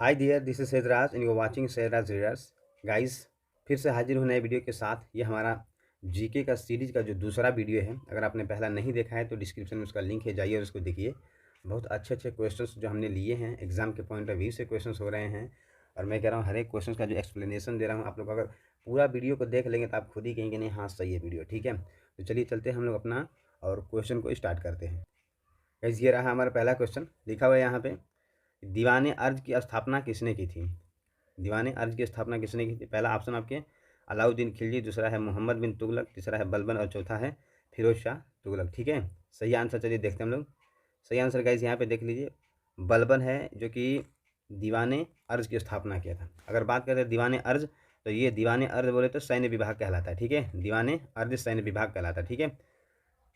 Hi dear, this is Saidraj and you are watching Saidraj readers. Guys, फिर से हाजिर हूँ नए वीडियो के साथ। ये हमारा जीके का सीरीज का जो दूसरा वीडियो है। अगर आपने पहला नहीं देखा है तो डिस्क्रिप्शन में उसका लिंक है, जाइए और उसको देखिए। बहुत अच्छे अच्छे क्वेश्चंस जो हमने लिए हैं, एग्जाम के पॉइंट ऑफ व्यू से क्वेश्चंस हो रहे हैं। और मैं कह रहा हूँ हर एक क्वेश्चन का जो एक्सप्लेनेशन दे रहा हूँ, आप लोग अगर पूरा वीडियो को देख लेंगे तो आप खुद ही कहेंगे नहीं हाँ सही है वीडियो, ठीक है। तो चलिए चलते हैं हम लोग अपना और क्वेश्चन को स्टार्ट करते हैं। गाइस, ये रहा हमारा पहला क्वेश्चन। लिखा हुआ है यहाँ पे, दीवाने अर्ज की स्थापना किसने की थी। दीवाने अर्ज की स्थापना किसने की थी। पहला ऑप्शन आपके अलाउद्दीन खिलजी, दूसरा है मोहम्मद बिन तुगलक, तीसरा है बलबन और चौथा है फिरोज शाह तुगलक, ठीक है। सही आंसर चलिए देखते हैं हम लोग। सही आंसर गाइस यहाँ पे देख लीजिए, बलबन है जो कि दीवाने अर्ज की स्थापना किया था। अगर बात करें दीवाने अर्ज, तो ये दीवाने अर्ज बोले तो सैन्य विभाग कहलाता है, ठीक है। दीवाने अर्ज सैन्य विभाग कहलाता है, ठीक है।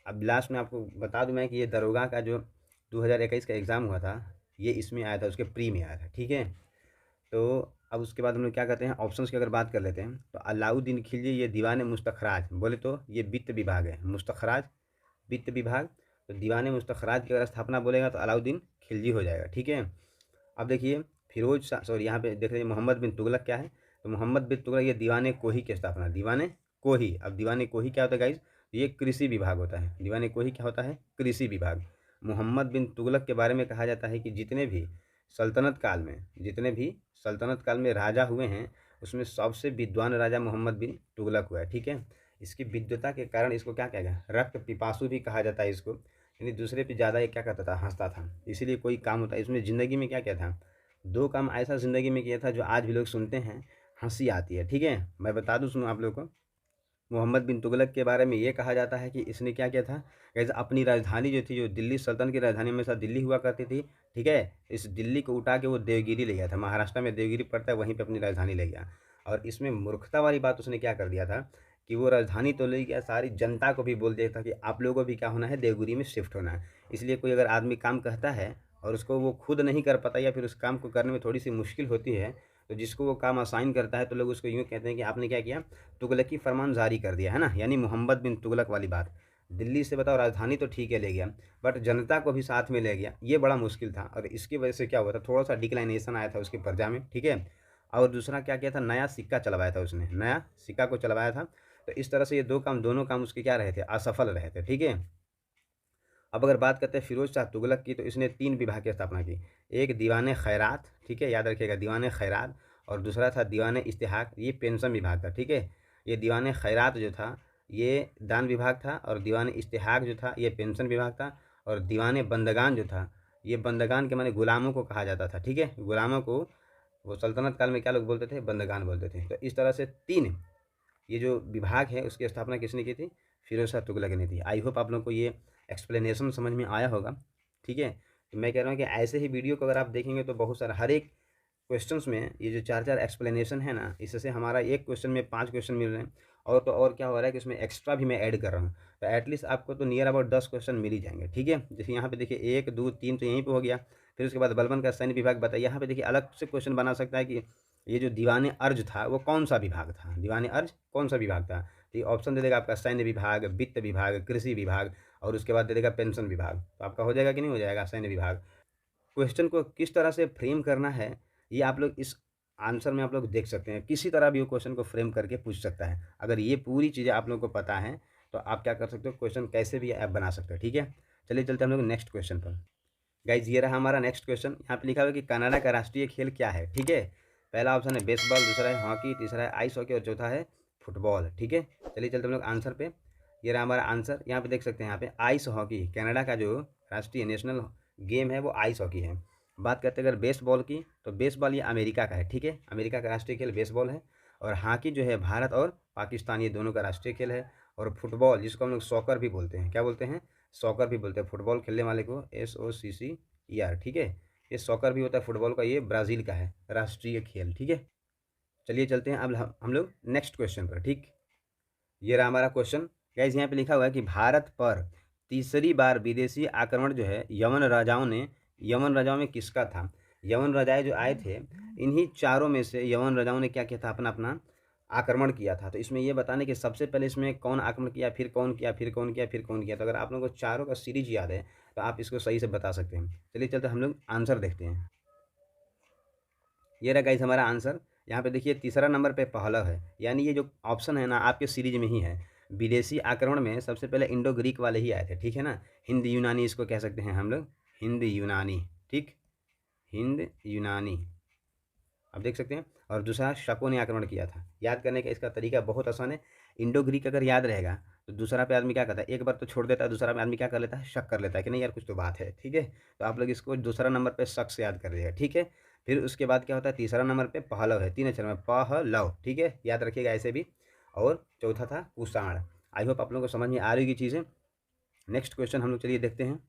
अब लास्ट में आपको बता दूं मैं कि ये दरोगा का जो 2021 का एग्ज़ाम हुआ था, ये इसमें आया था, उसके प्री में आया था, ठीक है। तो अब उसके बाद हम लोग क्या करते हैं, ऑप्शंस की अगर बात कर लेते हैं तो अलाउद्दीन खिलजी ये दीवान मुस्तखराज बोले तो ये वित्त विभाग है, मुस्तखराज वित्त विभाग। तो दीवान मुस्तखराज की अगर स्थापना बोलेगा तो अलाउद्दीन खिलजी हो जाएगा, ठीक है। अब देखिए फिरोज शाह, सॉरी यहाँ पे देख लीजिए मोहम्मद बिन तुगलक क्या है, तो मोहम्मद बिन तुगलक ये दीवाने कोही की स्थापना, दीवाने कोही। अब दीवाने कोही क्या होता है गाइज, ये कृषि विभाग होता है। दीवाने कोही क्या होता है, कृषि विभाग। मोहम्मद बिन तुगलक के बारे में कहा जाता है कि जितने भी सल्तनत काल में राजा हुए हैं, उसमें सबसे विद्वान राजा मोहम्मद बिन तुगलक हुआ है, ठीक है। इसकी विद्वता के कारण इसको क्या कहेगा, रक्त पिपासु भी कहा जाता है इसको। यानी दूसरे पे ज़्यादा ये क्या करता था, हंसता था, इसीलिए कोई काम होता है इसमें। ज़िंदगी में क्या क्या था, दो काम ऐसा ज़िंदगी में किया था जो आज भी लोग सुनते हैं, हंसी आती है, ठीक है। मैं बता दूं सुनो आप लोग को, मोहम्मद बिन तुगलक के बारे में ये कहा जाता है कि इसने क्या किया था, कैसे अपनी राजधानी जो थी, जो दिल्ली सल्तनत की राजधानी हमेशा दिल्ली हुआ करती थी, ठीक है। इस दिल्ली को उठा के वो देवगिरी ले गया था, महाराष्ट्र में देवगिरी पड़ता है, वहीं पे अपनी राजधानी ले गया। और इसमें मूर्खता वाली बात उसने क्या कर दिया था कि वो राजधानी तो ले गया, सारी जनता को भी बोल दिया था कि आप लोगों को भी क्या होना है, देवगिरी में शिफ्ट होना है। इसलिए कोई अगर आदमी काम कहता है और उसको वो खुद नहीं कर पाता या फिर उस काम को करने में थोड़ी सी मुश्किल होती है, तो जिसको वो काम असाइन करता है तो लोग उसको यूँ कहते हैं कि आपने क्या किया, तुगलकी फरमान जारी कर दिया है ना। यानी मोहम्मद बिन तुगलक वाली बात, दिल्ली से बताओ राजधानी तो ठीक है ले गया, बट जनता को भी साथ में ले गया, ये बड़ा मुश्किल था। और इसकी वजह से क्या हुआ था, थोड़ा सा डिक्लाइनेशन आया था उसकी प्रजा में, ठीक है। और दूसरा क्या किया था, नया सिक्का चलवाया था उसने, नया सिक्का को चलवाया था। तो इस तरह से ये दोनों काम उसके क्या रहे थे, असफल रहे थे, ठीक है। अब अगर बात करते हैं फिरोज शाह तुगलक की, तो इसने 3 विभाग की स्थापना की। एक दीवान खैरात, ठीक है, याद रखिएगा दीवान खैरात। और दूसरा था दीवान इस्तेहाक, ये पेंशन विभाग था, ठीक है। ये दीवान खैरात जो था ये दान विभाग था, और दीवान इस्तेहाक जो था ये पेंशन विभाग था। और दीवान बंदगान जो था, ये बंदगान के माने गुलामों को कहा जाता था, ठीक है। गुलामों को वो सल्तनत काल में क्या लोग बोलते थे, बंदगान बोलते थे। तो इस तरह से 3 ये जो विभाग है उसकी स्थापना किसने की थी, फिरोज शाह तुगलक ने थी। आई होप आप लोगों को ये एक्सप्लेनेशन समझ में आया होगा, ठीक है। तो मैं कह रहा हूँ कि ऐसे ही वीडियो को अगर आप देखेंगे तो बहुत सारा हर एक क्वेश्चंस में ये जो 4-4 एक्सप्लेनेशन है ना, इससे हमारा एक क्वेश्चन में 5 क्वेश्चन मिल रहे हैं। और तो और क्या हो रहा है कि उसमें एक्स्ट्रा भी मैं ऐड कर रहा हूँ, तो एटलीस्ट आपको तो नियर अबाउट 10 क्वेश्चन मिल ही जाएंगे, ठीक है। जैसे यहाँ पे देखिए 1 2 3 तो यहीं पे हो गया। फिर उसके बाद बलबन का सैन्य विभाग बताइए, यहाँ पे देखिए अलग से क्वेश्चन बना सकता है कि ये जो दीवाने अर्ज था वो कौन सा विभाग था, दीवाने अर्ज कौन सा विभाग था। तो ये ऑप्शन दे देगा आपका सैन्य विभाग, वित्त विभाग, कृषि विभाग, और उसके बाद दे देगा पेंशन विभाग। तो आपका हो जाएगा कि नहीं हो जाएगा, सैन्य विभाग। क्वेश्चन को किस तरह से फ्रेम करना है, ये आप लोग इस आंसर में आप लोग देख सकते हैं। किसी तरह भी वो क्वेश्चन को फ्रेम करके पूछ सकता है। अगर ये पूरी चीज़ें आप लोगों को पता है तो आप क्या कर सकते हो, क्वेश्चन कैसे भी ऐप बना सकते हो, ठीक है। चलिए चलते हम लोग नेक्स्ट क्वेश्चन पर। गाइज, ये रहा हमारा नेक्स्ट क्वेश्चन। यहाँ पे लिखा हुआ है कि कनाडा का राष्ट्रीय खेल क्या है, ठीक है। पहला ऑप्शन है बेसबॉल, दूसरा है हॉकी, तीसरा है आइस हॉकी और चौथा है फुटबॉल, ठीक है। चलिए चलते हम लोग आंसर पे। ये रहा हमारा आंसर, यहाँ पे देख सकते हैं, यहाँ पे आइस हॉकी, कनाडा का जो राष्ट्रीय नेशनल गेम है वो आइस हॉकी है। बात करते हैं अगर बेसबॉल की, तो बेसबॉल ये अमेरिका का है, ठीक है। अमेरिका का राष्ट्रीय खेल बेसबॉल है। और हॉकी जो है भारत और पाकिस्तान, ये दोनों का राष्ट्रीय खेल है। और फुटबॉल जिसको हम लोग सॉकर भी बोलते हैं, क्या बोलते हैं, सॉकर भी बोलते हैं फुटबॉल खेलने वाले को, SOCCER, ठीक है। ये सॉकर भी होता है फुटबॉल का, ये ब्राज़ील का है राष्ट्रीय खेल, ठीक है। चलिए चलते हैं अब हम लोग नेक्स्ट क्वेश्चन पर, ठीक। ये रहा हमारा क्वेश्चन। गाइस, यहाँ पे लिखा हुआ है कि भारत पर तीसरी बार विदेशी आक्रमण जो है यमन राजाओं में किसका था। यमन राजाएं जो आए थे, इन्हीं चारों में से यमन राजाओं ने क्या किया था, अपना अपना आक्रमण किया था। तो इसमें ये बताने कि सबसे पहले इसमें कौन आक्रमण किया, फिर कौन किया, फिर कौन किया, फिर कौन किया। तो अगर आप लोगों को चारों का सीरीज याद है तो आप इसको सही से बता सकते हैं। चलिए चलते हम लोग आंसर देखते हैं। ये रहा गाइस हमारा आंसर। यहाँ पे देखिए तीसरा नंबर पे पहलव है, यानी ये जो ऑप्शन है ना आपके सीरीज में ही है। विदेशी आक्रमण में सबसे पहले इंडो ग्रीक वाले ही आए थे, ठीक है ना। हिंद यूनानी इसको कह सकते हैं हम लोग, हिंद यूनानी, ठीक, हिंद यूनानी, आप देख सकते हैं। और दूसरा शकों ने आक्रमण किया था। याद करने का इसका तरीका बहुत आसान है। इंडो ग्रीक अगर याद रहेगा तो दूसरा पे आदमी क्या करता है, एक बार तो छोड़ देता है, दूसरा पे आदमी क्या कर लेता है, शक कर लेता है कि नहीं यार कुछ तो बात है, ठीक है। तो आप लोग इसको दूसरा नंबर पे शक से याद कर लीजिएगा, ठीक है। फिर उसके बाद क्या होता है, तीसरा नंबर पे पहलव है, 3 अक्षर में पहलव, ठीक है, याद रखिएगा ऐसे भी। और चौथा था कुषाण। आई होप आप लोगों को समझ में आ रही होगी चीज़ें। नेक्स्ट क्वेश्चन हम लोग चलिए देखते हैं।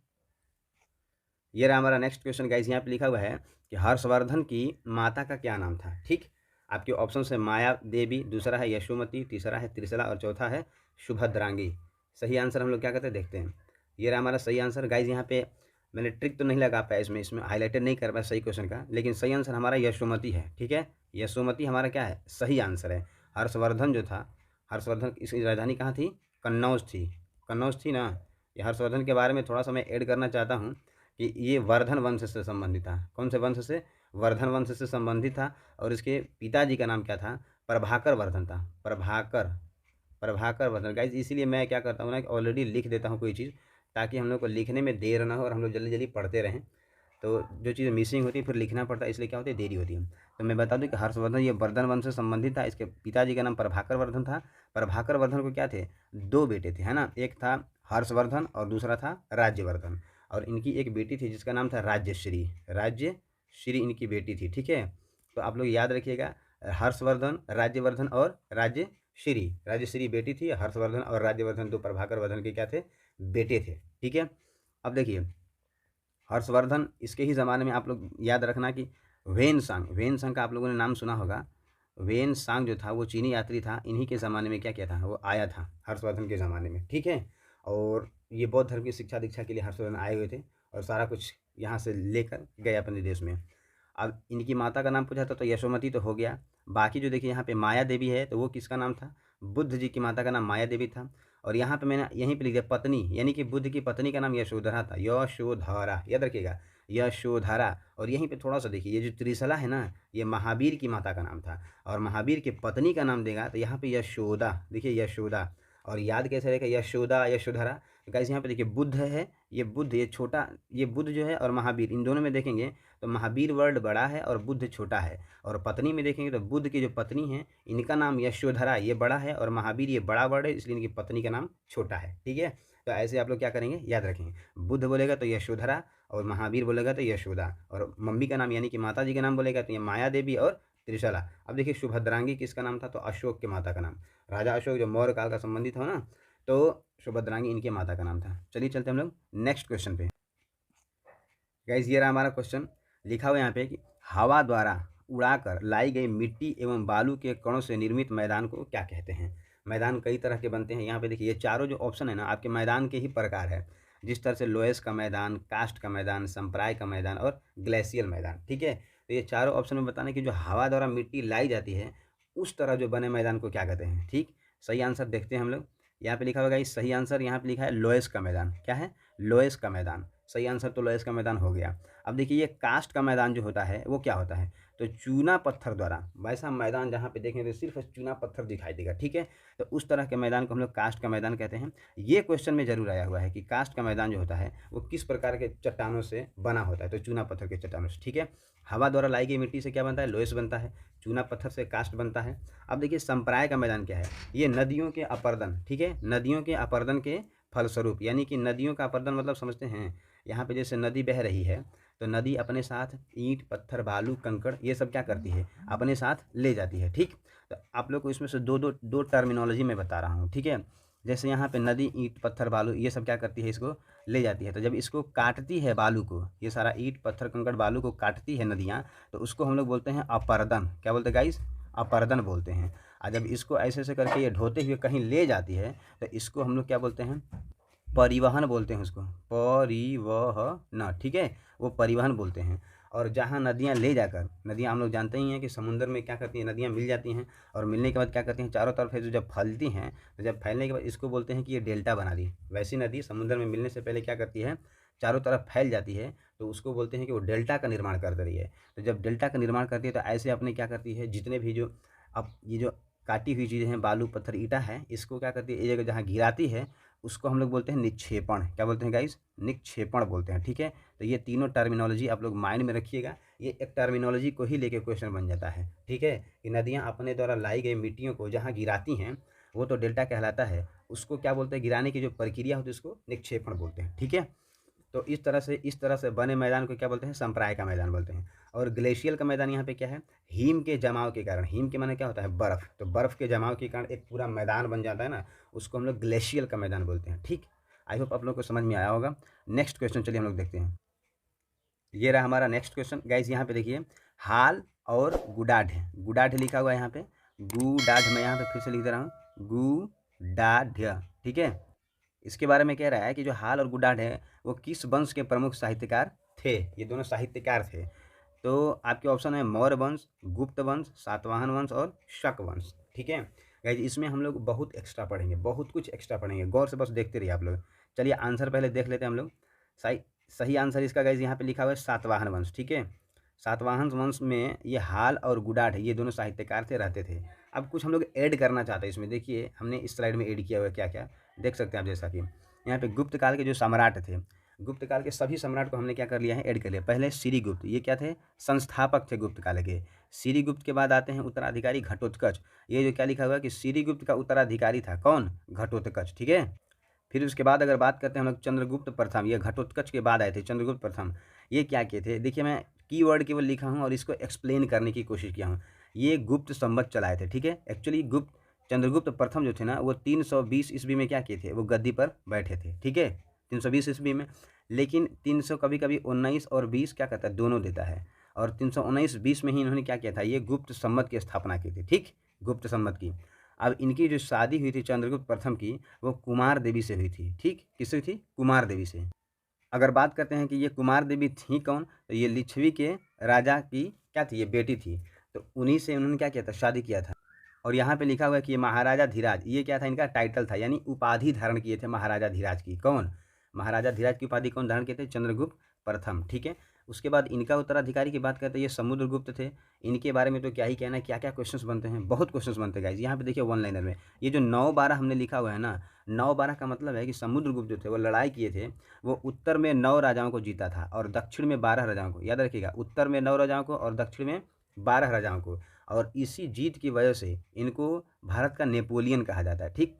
ये रहा हमारा नेक्स्ट क्वेश्चन गाइस। यहाँ पे लिखा हुआ है कि हर्षवर्धन की माता का क्या नाम था, ठीक। आपके ऑप्शन है माया देवी, दूसरा है यशोमती, तीसरा है त्रिशला और चौथा है सुभद्रांगी। सही आंसर हम लोग क्या कहते हैं देखते हैं। ये रहा हमारा सही आंसर गाइज। यहाँ पे मैंने ट्रिक तो नहीं लगा पाया, इसमें हाईलाइटेड नहीं कर पाया सही क्वेश्चन का, लेकिन सही आंसर हमारा यशोमती है, ठीक है। यशोमती हमारा क्या है, सही आंसर है। हर्षवर्धन जो था, हर्षवर्धन इसकी राजधानी कहाँ थी, कन्नौज थी, कन्नौज थी ना। ये हर्षवर्धन के बारे में थोड़ा सा मैं ऐड करना चाहता हूँ कि ये वर्धन वंश से संबंधित था। कौन से वंश से, वर्धन वंश से संबंधित था। और इसके पिताजी का नाम क्या था, प्रभाकर वर्धन था, प्रभाकर वर्धन गाइज। इसीलिए मैं क्या करता हूँ ना कि ऑलरेडी लिख देता हूँ कोई चीज़, ताकि हम लोग को लिखने में देर ना हो और हम लोग जल्दी जल्दी पढ़ते रहें। तो जो चीज़ें मिसिंग होती है फिर लिखना पड़ता है, इसलिए क्या होती है, देरी होती है। तो मैं बता दूं कि हर्षवर्धन ये वर्धन वंश से संबंधित था। इसके पिताजी का नाम प्रभाकर वर्धन था। प्रभाकर वर्धन को क्या थे, 2 बेटे थे, है ना। एक था हर्षवर्धन और दूसरा था राज्यवर्धन। और इनकी एक बेटी थी जिसका नाम था राज्यश्री, राज्यश्री इनकी बेटी थी, ठीक है। तो आप लोग याद रखिएगा, हर्षवर्धन, राज्यवर्धन और राज्यश्री। राज्यश्री बेटी थी, हर्षवर्धन और राज्यवर्धन 2 प्रभाकर वर्धन के क्या थे, बेटे थे, ठीक है। अब देखिए हर्षवर्धन, इसके ही ज़माने में आप लोग याद रखना कि वेन सांग का आप लोगों ने नाम सुना होगा। वेन सांग जो था वो चीनी यात्री था, इन्हीं के ज़माने में क्या किया था, वो आया था हर्षवर्धन के ज़माने में, ठीक है। और ये बौद्ध धर्म की शिक्षा दीक्षा के लिए हर्षवर्धन आए हुए थे और सारा कुछ यहाँ से लेकर गए अपने देश में। अब इनकी माता का नाम पूछा था तो यशोमती तो हो गया। बाकी जो देखिए यहाँ पे माया देवी है, तो वो किसका नाम था, बुद्ध जी की माता का नाम माया देवी था। और यहाँ पे मैंने यहीं पे लिख दिया पत्नी, यानी कि बुद्ध की पत्नी का नाम यशोधरा था, यशोधरा, याद रखिएगा, यशोधरा। और यहीं पे थोड़ा सा देखिए, ये जो त्रिशला है ना, ये महावीर की माता का नाम था। और महावीर की पत्नी का नाम देगा तो यहाँ पे यशोदा, देखिए यशोदा। और याद कैसे रहेगा, यशोदा यशोधरा। तो गाइस यहाँ पे देखिए बुद्ध है, ये बुद्ध, ये छोटा, ये बुद्ध जो है और महावीर, इन दोनों में देखेंगे तो महावीर वर्ड बड़ा है और बुद्ध छोटा है। और पत्नी में देखेंगे तो बुद्ध की जो पत्नी है इनका नाम यशोधरा, ये बड़ा है, और महावीर ये बड़ा वर्ड है, इसलिए इनकी पत्नी का नाम छोटा है, ठीक है। तो ऐसे आप लोग क्या करेंगे, याद रखेंगे। बुद्ध बोलेगा तो यशोधरा, और महावीर बोलेगा तो यशोदा, और मम्मी का नाम यानी कि माता जी का नाम बोलेगा तो ये माया देवी और त्रिशला। अब देखिए सुभद्रांगी किसका नाम था, तो अशोक के माता का नाम, राजा अशोक जो मौर्य काल का संबंधित हो ना, तो सुभद्रांगी इनके माता का नाम था। चलिए चलते हम लोग नेक्स्ट क्वेश्चन पे। गाइस ये रहा हमारा क्वेश्चन। लिखा हुआ यहाँ पे कि हवा द्वारा उड़ाकर लाई गई मिट्टी एवं बालू के कणों से निर्मित मैदान को क्या कहते हैं। मैदान कई तरह के बनते हैं। यहाँ पे देखिए ये चारों जो ऑप्शन है ना आपके मैदान के ही प्रकार है। जिस तरह से लोएस का मैदान, कास्ट का मैदान, संप्राय का मैदान और ग्लेशियल मैदान, ठीक है। तो ये चारों ऑप्शन में बताना कि जो हवा द्वारा मिट्टी लाई जाती है उस तरह जो बने मैदान को क्या कहते हैं, ठीक। सही आंसर देखते हैं हम लोग। यहाँ पे लिखा होगा इस सही आंसर, यहाँ पे लिखा है लोएस का मैदान। क्या है, लोएस का मैदान। सही आंसर तो लोएस का मैदान हो गया। अब देखिए ये कास्ट का मैदान जो होता है वो क्या होता है, तो चूना पत्थर द्वारा, वैसा मैदान जहाँ पे देखें तो सिर्फ चूना पत्थर दिखाई देगा, ठीक है। तो उस तरह के मैदान को हम लोग कास्ट का मैदान कहते हैं। ये क्वेश्चन में जरूर आया हुआ है कि कास्ट का मैदान जो होता है वो किस प्रकार के चट्टानों से बना होता है, तो चूना पत्थर के चट्टानों से, ठीक है। हवा द्वारा लाई गई मिट्टी से क्या बनता है, लोएस बनता है। चूना पत्थर से कास्ट बनता है। अब देखिए संप्राय का मैदान क्या है, ये नदियों के अपर्दन, ठीक है, नदियों के अपर्दन के फलस्वरूप, यानी कि नदियों का अपर्दन मतलब समझते हैं, यहाँ पे जैसे नदी बह रही है तो नदी अपने साथ ईंट पत्थर बालू कंकड़ ये सब क्या करती है, अपने साथ ले जाती है, ठीक। तो आप लोग को इसमें से दो टर्मिनोलॉजी में बता रहा हूँ, ठीक है। जैसे यहाँ पे नदी ईंट पत्थर बालू ये सब क्या करती है, इसको ले जाती है। तो जब इसको काटती है बालू को, ये सारा ईंट पत्थर कंकड़ बालू को काटती है नदियाँ, तो उसको हम लोग बोलते हैं अपर्दन। क्या बोलते हैं गाइस, अपर्दन बोलते हैं। और जब इसको ऐसे ऐसे करके ये ढोते हुए कहीं ले जाती है तो इसको हम लोग क्या बोलते हैं, परिवहन बोलते हैं उसको, परिवहन, ठीक है, वो परिवहन बोलते हैं। और जहाँ नदियाँ ले जाकर, नदियाँ हम लोग जानते ही हैं कि समुद्र में क्या करती हैं, नदियाँ मिल जाती हैं और मिलने के बाद क्या करती हैं, चारों तरफ है जो जब फैलती हैं, तो जब फैलने के बाद इसको बोलते हैं कि ये डेल्टा बना दी। वैसी नदी समुद्र में मिलने से पहले क्या करती है, चारों तरफ फैल जाती है तो उसको बोलते हैं कि वो डेल्टा का निर्माण कर रही है। तो जब डेल्टा का निर्माण करती है तो ऐसे अपने क्या करती है, जितने भी जो अब ये जो काटी हुई चीज़ें हैं, बालू पत्थर ईंटा है, इसको क्या करती है, एक जगह जहाँ गिराती है उसको हम लोग बोलते हैं निक्षेपण। क्या बोलते हैं गाइस? निक्षेपण बोलते हैं। ठीक है, तो ये तीनों टर्मिनोलॉजी आप लोग माइंड में रखिएगा। ये एक टर्मिनोलॉजी को ही लेके क्वेश्चन बन जाता है। ठीक है, कि नदियाँ अपने द्वारा लाई गई मिट्टियों को जहाँ गिराती हैं वो तो डेल्टा कहलाता है, उसको क्या बोलते हैं, गिराने की जो प्रक्रिया होती है उसको निक्षेपण बोलते हैं। ठीक है, तो इस तरह से बने मैदान को क्या बोलते हैं, संप्राय का मैदान बोलते हैं। और ग्लेशियल का मैदान यहाँ पे क्या है, हिम के जमाव के कारण, हिम के माने क्या होता है, बर्फ, तो बर्फ के जमाव के कारण एक पूरा मैदान बन जाता है ना, उसको हम लोग ग्लेशियल का मैदान बोलते हैं। ठीक, आई होप आप लोग को समझ में आया होगा। नेक्स्ट क्वेश्चन चलिए हम लोग देखते हैं। ये रहा हमारा नेक्स्ट क्वेश्चन गाइज। यहाँ पे देखिए, हाल और गुडाढ, गुडाढ लिखा हुआ है यहाँ पे, गुडाढ, मैं यहाँ पे फिर से लिख दे रहा हूँ, गुडाढ। ठीक है, इसके बारे में कह रहा है कि जो हाल और गुडाढ है वो किस वंश के प्रमुख साहित्यकार थे। ये दोनों साहित्यकार थे। तो आपके ऑप्शन है मौर्य वंश, गुप्त वंश, सातवाहन वंश और शक वंश। ठीक है गाइज, इसमें हम लोग बहुत एक्स्ट्रा पढ़ेंगे, बहुत कुछ एक्स्ट्रा पढ़ेंगे, गौर से बस देखते रहिए आप लोग। चलिए आंसर पहले देख लेते हैं हम लोग। सही सही आंसर इसका गाइज यहाँ पे लिखा हुआ है सातवाहन वंश। ठीक है, सातवाहन वंश में ये हाल और गुडाढ ये दोनों साहित्यकार थे, रहते थे। अब कुछ हम लोग ऐड करना चाहते हैं इसमें। देखिए हमने इस स्लाइड में ऐड किया हुआ है क्या क्या, देख सकते हैं आप। जैसा कि यहाँ पे गुप्त काल के जो सम्राट थे, गुप्त काल के सभी सम्राट को हमने क्या कर लिया है, ऐड कर लिया। पहले श्रीगुप्त, ये क्या थे, संस्थापक थे गुप्त काल के। श्रीगुप्त के बाद आते हैं उत्तराधिकारी घटोत्कच। ये जो क्या लिखा हुआ है कि श्रीगुप्त का उत्तराधिकारी था कौन, घटोत्कच। ठीक है, फिर उसके बाद अगर बात करते हैं हम लोग चंद्रगुप्त प्रथम, ये घटोत्कच के बाद आए थे चंद्रगुप्त प्रथम। ये क्या किए थे, देखिए मैं कीवर्ड केवल लिखा हूँ और इसको एक्सप्लेन करने की कोशिश किया हूँ। ये गुप्त संवत चलाए थे। ठीक है, एक्चुअली गुप्त चंद्रगुप्त प्रथम जो थे ना, वो 320 ईस्वी में क्या किए थे, वो गद्दी पर बैठे थे। ठीक है, 320 ईस्वी में। लेकिन 300 कभी कभी 19 और 20 क्या कहता है, दोनों देता है। और 319-20 में ही इन्होंने क्या किया था, ये गुप्त संवत की स्थापना की थी। ठीक, गुप्त संवत की। अब इनकी जो शादी हुई थी चंद्रगुप्त प्रथम की, वो कुमार देवी से हुई थी। ठीक, किससे हुई थी, कुमार देवी से। अगर बात करते हैं कि ये कुमार देवी थी कौन, तो ये लिच्छवी के राजा की क्या थी, ये बेटी थी। तो उन्हीं से उन्होंने क्या किया था, शादी किया था। और यहाँ पे लिखा हुआ है कि ये महाराजा धीराज, ये क्या था, इनका टाइटल था, यानी उपाधि धारण किए थे महाराजा धीराज की। कौन, महाराजा धीराज की उपाधि कौन धारण किए थे, चंद्रगुप्त प्रथम। ठीक है, उसके बाद इनका उत्तराधिकारी की बात करते हैं, ये समुद्रगुप्त थे। इनके बारे में तो क्या ही कहना है, क्या क्या क्वेश्चंस बनते हैं, बहुत क्वेश्चंस बनते हैं गाइज। यहाँ पे देखिए वन लाइनर में ये जो 9-12 हमने लिखा हुआ है ना, 9-12 का मतलब है कि समुद्रगुप्त जो थे वो लड़ाई किए थे। वो उत्तर में 9 राजाओं को जीता था और दक्षिण में 12 राजाओं को। याद रखिएगा, उत्तर में 9 राजाओं को और दक्षिण में 12 राजाओं को। और इसी जीत की वजह से इनको भारत का नेपोलियन कहा जाता है। ठीक,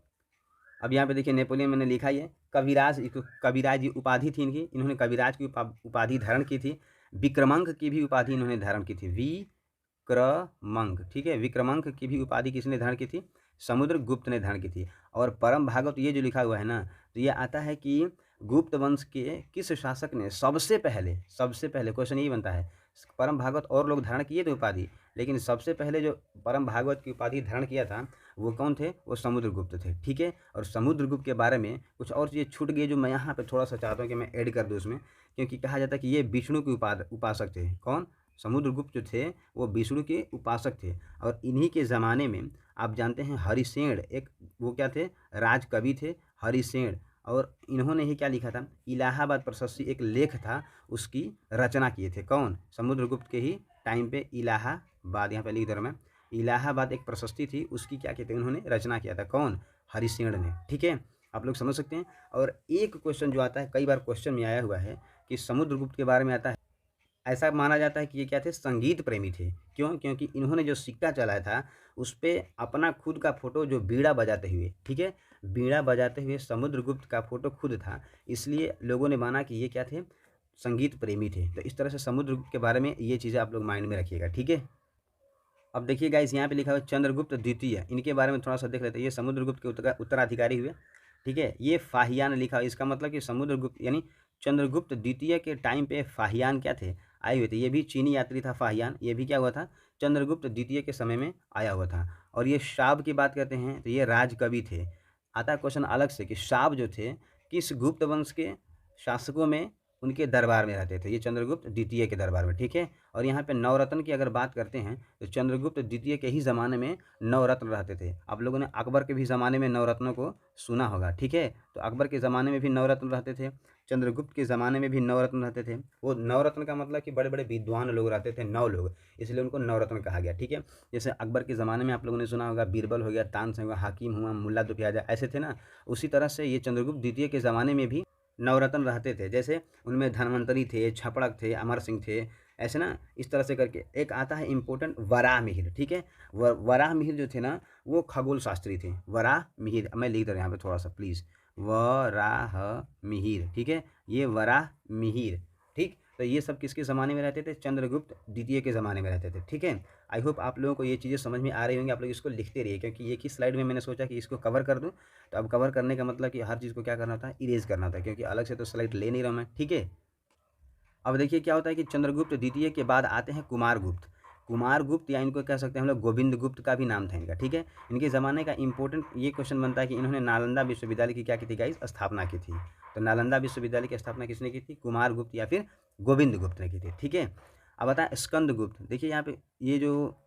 अब यहाँ पे देखिए नेपोलियन मैंने लिखा ही है। कविराज, कविराज उपाधि थी इनकी, इन्होंने कविराज की उपाधि धारण की थी। विक्रमांक की भी उपाधि इन्होंने धारण की थी, विक्रमांक। ठीक है, विक्रमांक की भी उपाधि किसने धारण की थी, समुद्रगुप्त ने धारण की थी। और परम भागवत ये जो लिखा हुआ है ना, तो ये आता है कि गुप्त वंश के किस शासक ने सबसे पहले क्वेश्चन यही बनता है। परम भागवत और लोग धारण किए थे उपाधि, लेकिन सबसे पहले जो परम भागवत की उपाधि धारण किया था वो कौन थे, वो समुद्रगुप्त थे। ठीक है, और समुद्रगुप्त के बारे में कुछ और चीज़ें छूट गई जो मैं यहाँ पे थोड़ा सा चाहता हूँ कि मैं ऐड कर दूँ उसमें। क्योंकि कहा जाता है कि ये विष्णु के उपासक थे। कौन, समुद्रगुप्त जो थे वो विष्णु के उपासक थे। और इन्हीं के ज़माने में आप जानते हैं हरिसेन, एक वो क्या थे, राज कवि थे हरिसेन। और इन्होंने ही क्या लिखा था, इलाहाबाद प्रशस्ति एक लेख था, उसकी रचना किए थे। कौन, समुद्रगुप्त के ही टाइम पे इलाहाबाद, यहाँ पे लिख दे रहा मैं, इलाहाबाद एक प्रशस्ति थी, उसकी क्या कहते हैं, उन्होंने रचना किया था। कौन, हरिसेन ने। ठीक है, आप लोग समझ सकते हैं। और एक क्वेश्चन जो आता है, कई बार क्वेश्चन में आया हुआ है कि समुद्रगुप्त के बारे में आता है, ऐसा माना जाता है कि ये क्या थे, संगीत प्रेमी थे। क्यों, क्योंकि इन्होंने जो सिक्का चलाया था उस पर अपना खुद का फोटो जो बीड़ा बजाते हुए, ठीक है, बीड़ा बजाते हुए समुद्रगुप्त का फोटो खुद था, इसलिए लोगों ने माना कि ये क्या थे, संगीत प्रेमी थे। तो इस तरह से समुद्रगुप्त के बारे में ये चीज़ें आप लोग माइंड में रखिएगा। ठीक है, अब देखिए गाइस, यहाँ पे लिखा हुआ है चंद्रगुप्त द्वितीय, इनके बारे में थोड़ा सा देख लेते हैं। ये समुद्रगुप्त के उत्तराधिकारी हुए। ठीक है, ये फाहियान लिखा हुआ, इसका मतलब कि समुद्रगुप्त यानी चंद्रगुप्त द्वितीय के टाइम पे फाहियान क्या थे, आए हुए थे। ये भी चीनी यात्री था फाहियान, ये भी क्या हुआ था, चंद्रगुप्त द्वितीय के समय में आया हुआ था। और ये शाब की बात करते हैं तो ये राजकवि थे। आता क्वेश्चन अलग से कि शाब जो थे किस गुप्त वंश के शासकों में उनके दरबार में रहते थे, ये चंद्रगुप्त द्वितीय के दरबार में, ठीक है। और यहाँ पे नवरत्न की अगर बात करते हैं तो चंद्रगुप्त द्वितीय के ही ज़माने में नवरत्न रहते थे। आप लोगों ने अकबर के भी ज़माने में नवरत्नों को सुना होगा, ठीक है। तो अकबर के ज़माने में भी नवरत्न रहते थे, चंद्रगुप्त के ज़माने में भी नवरत्न रहते थे। वो नवरत्न का मतलब कि बड़े बड़े विद्वान लोग रहते थे, 9 लोग, इसलिए उनको नवरत्न कहा गया, ठीक है। जैसे अकबर के ज़माने में आप लोगों ने सुना होगा बीरबल हो गया, तानसेन हुआ, हाकिम हुआ, मुल्ला दो प्याजा, ऐसे थे ना। उसी तरह से ये चंद्रगुप्त द्वितीय के ज़माने में भी नवरत्न रहते थे। जैसे उनमें धन्वंतरी थे, छपड़क थे, अमर सिंह थे, ऐसे ना, इस तरह से करके एक आता है इंपॉर्टेंट वराह मिहिर, ठीक है। वराह मिहिर जो थे ना वो खगोल शास्त्री थे। वराह मिहिर मैं लिख दे रहा हूँ यहाँ पे थोड़ा सा प्लीज़, वराह मिहिर, ठीक है, ये वराह मिहिर, ठीक। तो ये सब किसके ज़माने में रहते थे? चंद्रगुप्त द्वितीय के ज़माने में रहते थे, ठीक है। आई होप आप लोगों को ये चीज़ें समझ में आ रही होंगी। आप लोग इसको लिखते रहिए, क्योंकि एक ही स्लाइड में मैंने सोचा कि इसको कवर कर दूं। तो अब कवर करने का मतलब कि हर चीज़ को क्या करना होता है, इरेज करना होता है, क्योंकि अलग से तो स्लाइड ले नहीं रहा मैं, ठीक है। अब देखिए क्या होता है कि चंद्रगुप्त द्वितीय के बाद आते हैं कुमारगुप्त। कुमारगुप्त या इनको कह सकते हैं हम लोग गोविंद गुप्त का भी नाम था इनका, ठीक है। इनके ज़माने का इंपॉर्टेंट ये क्वेश्चन बनता है कि इन्होंने नालंदा विश्वविद्यालय की क्या की थी गाइस, स्थापना की थी। तो नालंदा विश्वविद्यालय की स्थापना किसने की थी? कुमारगुप्त या फिर गोविंद गुप्त ने की थी, ठीक है। अब बताएं स्कंदगुप्त। देखिए यहाँ पे ये जो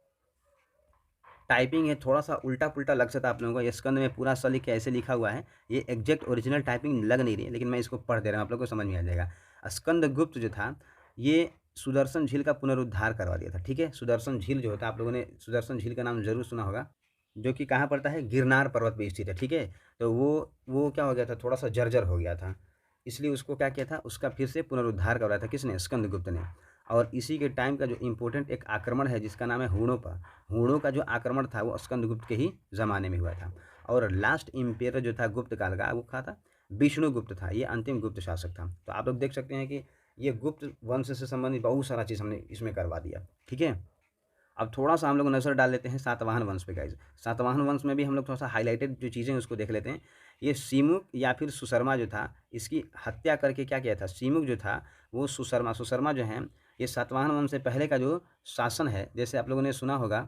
टाइपिंग है थोड़ा सा उल्टा पुल्टा लग सकता है आप लोगों को। ये स्कंद में पूरा स लिख के ऐसे लिखा हुआ है, ये एग्जैक्ट ओरिजिनल टाइपिंग लग नहीं रही है, लेकिन मैं इसको पढ़ दे रहा हूँ, आप लोगों को समझ में आ जाएगा। स्कंदगुप्त जो था ये सुदर्शन झील का पुनरुद्धार करवा दिया था, ठीक है। सुदर्शन झील जो होता है, आप लोगों ने सुदर्शन झील का नाम जरूर सुना होगा, जो कि कहाँ पड़ता है? गिरनार पर्वत पे स्थित है, ठीक है। तो वो क्या हो गया था, थोड़ा सा जर्जर हो गया था, इसलिए उसको क्या किया था, उसका फिर से पुनरुद्धार करवाया था, किसने? स्कंदगुप्त ने। और इसी के टाइम का जो इम्पोर्टेंट एक आक्रमण है जिसका नाम है हूणों पर, हूणों का जो आक्रमण था वो स्कंदगुप्त के ही ज़माने में हुआ था। और लास्ट इम्पेयर जो था गुप्त काल का, वो कहा था? विष्णुगुप्त था, ये अंतिम गुप्त शासक था। तो आप लोग देख सकते हैं कि ये गुप्त वंश से संबंधित बहुत सारा चीज़ हमने इसमें करवा दिया, ठीक है। अब थोड़ा सा हम लोग नज़र डाल लेते हैं सातवाहन वंश पे गाइज। सातवाहन वंश में भी हम लोग थोड़ा सा हाईलाइटेड जो चीज़ें हैं उसको देख लेते हैं। ये सीमुक या फिर सुशर्मा जो था, इसकी हत्या करके क्या किया था? सीमुक जो था वो सुशर्मा जो है, ये सातवाहन वंश से पहले का जो शासन है, जैसे आप लोगों ने सुना होगा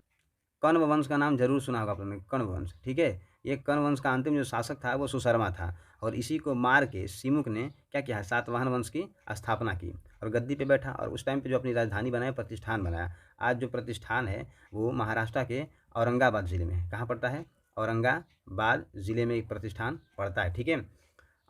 कण्व वंश का नाम जरूर सुना होगा आप लोगों ने, कण्व वंश, ठीक है। ये कण्व वंश का अंतिम जो शासक था वो सुशर्मा था, और इसी को मार के सीमुक ने क्या किया? सातवाहन वंश की स्थापना की और गद्दी पे बैठा, और उस टाइम पे जो अपनी राजधानी बनाया, प्रतिष्ठान बनाया। आज जो प्रतिष्ठान है वो महाराष्ट्र के औरंगाबाद ज़िले में है। कहाँ पड़ता है? औरंगाबाद ज़िले में एक प्रतिष्ठान पड़ता है, ठीक है।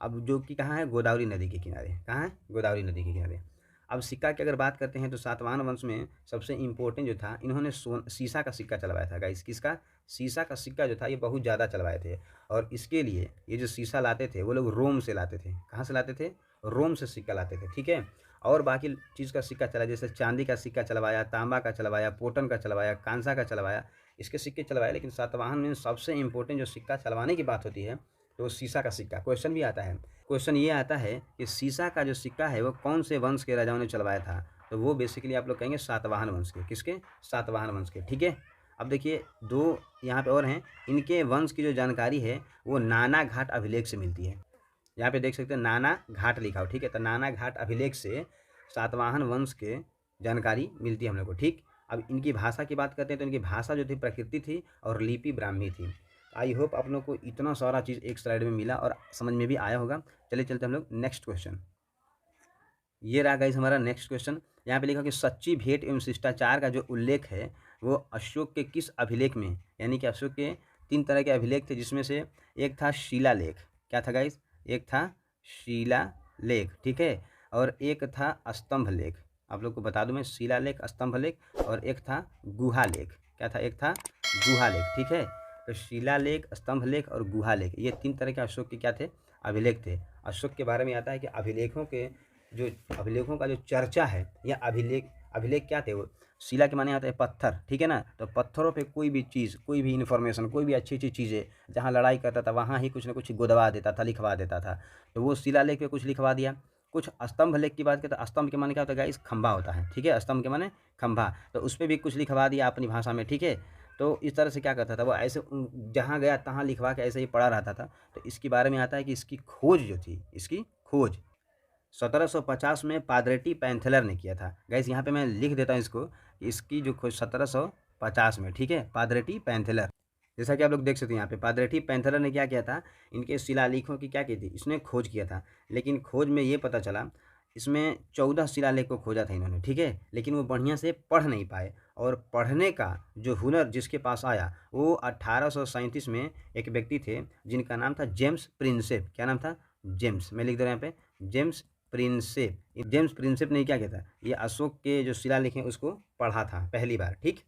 अब जो कि कहाँ है? गोदावरी नदी के किनारे। कहाँ है? गोदावरी नदी के किनारे। अब सिक्का की अगर बात करते हैं तो सातवाहन वंश में सबसे इम्पोर्टेंट जो था, इन्होंने सीसा का सिक्का चलवाया था गाइस। किसका? सीसा का सिक्का जो था ये बहुत ज़्यादा चलवाए थे, और इसके लिए ये जो सीसा लाते थे वो लोग रोम से लाते थे। कहाँ से लाते थे? रोम से सिक्का लाते थे, ठीक है। और बाकी चीज़ का सिक्का चला, जैसे चांदी का सिक्का चलवाया, तांबा का चलवाया, पोटन का चलवाया, कांसा का चलवाया, इसके सिक्के चलवाए। लेकिन सातवाहन में सबसे इम्पोर्टेंट जो सिक्का चलवाने की बात होती है तो शीशा का सिक्का। क्वेश्चन भी आता है, क्वेश्चन ये आता है कि शीशा का जो सिक्का है वो कौन से वंश के राजाओं ने चलवाया था? तो वो बेसिकली आप लोग कहेंगे सातवाहन वंश के। किसके? सातवाहन वंश के, ठीक है। अब देखिए दो यहाँ पे और हैं, इनके वंश की जो जानकारी है वो नाना घाट अभिलेख से मिलती है। यहाँ पे देख सकते हैं नाना घाट लिखा हो, ठीक है। तो नाना घाट अभिलेख से सातवाहन वंश के जानकारी मिलती है हम लोग को, ठीक। अब इनकी भाषा की बात करते हैं तो इनकी भाषा जो थी प्रकृति थी और लिपि ब्राह्मी थी। आई होप आप लोग को इतना सारा चीज़ एक स्लाइड में मिला और समझ में भी आया होगा। चलिए चलते हम लोग नेक्स्ट क्वेश्चन। ये रहा गाइस हमारा नेक्स्ट क्वेश्चन। यहाँ पे लिखा कि सच्ची भेंट एवं शिष्टाचार का जो उल्लेख है वो अशोक के किस अभिलेख में? यानी कि अशोक के 3 तरह के अभिलेख थे, जिसमें से एक था शिलालेख। क्या था गाइस? एक था शिलालेख, ठीक है, और एक था स्तंभ लेख। आप लोग को बता दूं मैं, शिलालेख, स्तंभ लेख, और एक था गुहा लेख। क्या था? एक था गुहा लेख, ठीक है। तो शिलालेख, स्तंभ लेख और गुहा लेख, ये 3 तरह के अशोक के क्या थे? अभिलेख थे। अशोक के बारे में आता है कि अभिलेखों का जो चर्चा है, या अभिलेख अभिलेख क्या थे? वो शिला के माने आता है पत्थर, ठीक है ना। तो पत्थरों पे कोई भी चीज़, कोई भी इन्फॉर्मेशन, कोई भी अच्छी अच्छी चीज़ें जहाँ लड़ाई करता था वहाँ ही कुछ ना कुछ गुदवा देता था, लिखवा देता था। तो वो शिलालेख पे कुछ लिखवा दिया। कुछ स्तंभ लेख की बात करें तो स्तंभ के माने क्या होता है गाइस? खंभा होता है, ठीक है। स्तंभ के माने खंभा, तो उस पर भी कुछ लिखवा दिया अपनी भाषा में, ठीक है। तो इस तरह से क्या करता था वो, ऐसे जहाँ गया तहाँ लिखवा के ऐसे ही पड़ा रहता था। तो इसके बारे में आता है कि इसकी खोज जो थी, इसकी खोज 1750 में पादरेटी पैंथेलर ने किया था। गाइस यहाँ पे मैं लिख देता हूँ इसको, इसकी जो खोज 1750 में, ठीक है, पादरेटी पैंथेलर। जैसा कि आप लोग देख सकते हैं यहाँ पे पादरेटी पैंथेलर ने क्या किया था? इनके शिलालेखों की क्या की थी? इसने खोज किया था। लेकिन खोज में ये पता चला इसमें 14 शिलालेख को खोजा था इन्होंने, ठीक है, लेकिन वो बढ़िया से पढ़ नहीं पाए और पढ़ने का जो हुनर जिसके पास आया वो 1837 में एक व्यक्ति थे जिनका नाम था जेम्स प्रिंसेप। क्या नाम था? जेम्स। मैं लिख दे रहा हूँ यहाँ पे, जेम्स प्रिंसेप। जेम्स प्रिंसेप ने क्या किया था, ये अशोक के जो शिलालेख हैं उसको पढ़ा था पहली बार, ठीक।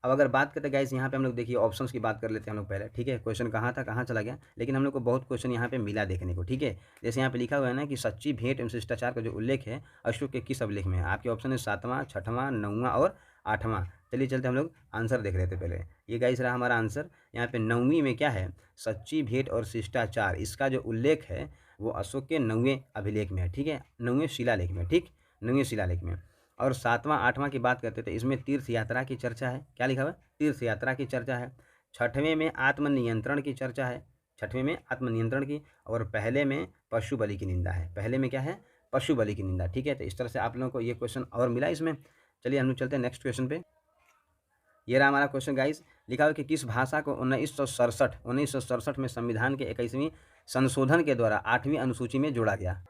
अब अगर बात करते गाइस यहाँ पे हम लोग देखिए ऑप्शंस की बात कर लेते हैं हम लोग पहले, ठीक है। क्वेश्चन कहाँ था, कहाँ चला गया, लेकिन हम लोग को बहुत क्वेश्चन यहाँ पे मिला देखने को, ठीक है। जैसे यहाँ पे लिखा हुआ है ना कि सच्ची भेंट एवं शिष्टाचार का जो उल्लेख है अशोक के किस अभिलेख में है। आपके ऑप्शन है 7वां, 6वां, 9वां और 8वां। चलिए चलते हम लोग आंसर देख रहे थे पहले। ये गाइस रहा हमारा आंसर। यहाँ पे 9वीं में क्या है, सच्ची भेंट और शिष्टाचार, इसका जो उल्लेख है वो अशोक के 9वें अभिलेख में है, ठीक है, 9वें शिलालेख में, ठीक, 9वें शिलालेख में। और 7वां 8वां की बात करते थे, इसमें तीर्थ यात्रा की चर्चा है। क्या लिखा हुआ है? तीर्थ यात्रा की चर्चा है। 6वें में आत्मनियंत्रण की चर्चा है, 6वें में आत्मनियंत्रण की। और पहले में पशु बलि की निंदा है। पहले में क्या है? पशु बलि की निंदा, ठीक है। तो इस तरह से आप लोगों को ये क्वेश्चन और मिला इसमें। चलिए हम लोग चलते हैं नेक्स्ट क्वेश्चन पे। ये रहा हमारा क्वेश्चन गाइस। लिखा हुआ कि किस भाषा को 1967 में संविधान के 21वीं संशोधन के द्वारा 8वीं अनुसूची में जोड़ा गया।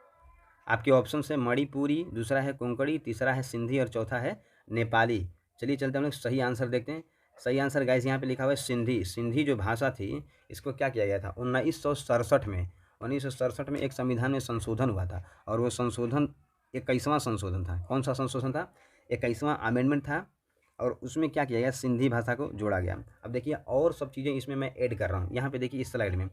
आपके ऑप्शन है मणिपुरी, दूसरा है कोंकणी, तीसरा है सिंधी और चौथा है नेपाली। चलिए चलते हम लोग सही आंसर देखते हैं। सही आंसर गाइस यहाँ पे लिखा हुआ है सिंधी। सिंधी जो भाषा थी इसको क्या किया गया था 1967 में। 1967 में एक संविधान में संशोधन हुआ था और वो संशोधन 21वां संशोधन था। कौन सा संशोधन था? 21वां अमेंडमेंट था। और उसमें क्या किया गया, सिंधी भाषा को जोड़ा गया। अब देखिए और सब चीज़ें इसमें मैं ऐड कर रहा हूँ। यहाँ पे देखिए इस स्लाइड में,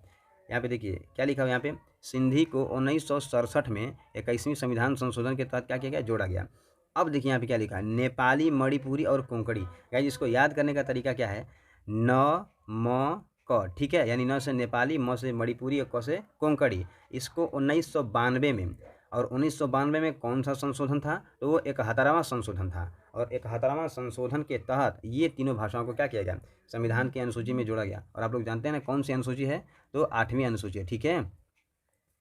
यहाँ पे देखिए क्या लिखा हुआ है, यहाँ पे सिंधी को 1967 में 21वीं संविधान संशोधन के तहत क्या किया गया, जोड़ा गया। अब देखिए यहाँ पे क्या लिखा है, नेपाली, मणिपुरी और कोंकणी। गाइस इसको याद करने का तरीका क्या है, न म क, ठीक है, यानी न से नेपाली, म से मणिपुरी और क से कोंकणी। इसको 1992 में, और 1992 में कौन सा संशोधन था, तो वो 71वां संशोधन था। और 71वां संशोधन के तहत ये तीनों भाषाओं को क्या किया गया, संविधान की अनुसूची में जोड़ा गया। और आप लोग जानते हैं ना कौन सी अनुसूची है, तो 8वीं अनुसूची है, ठीक है,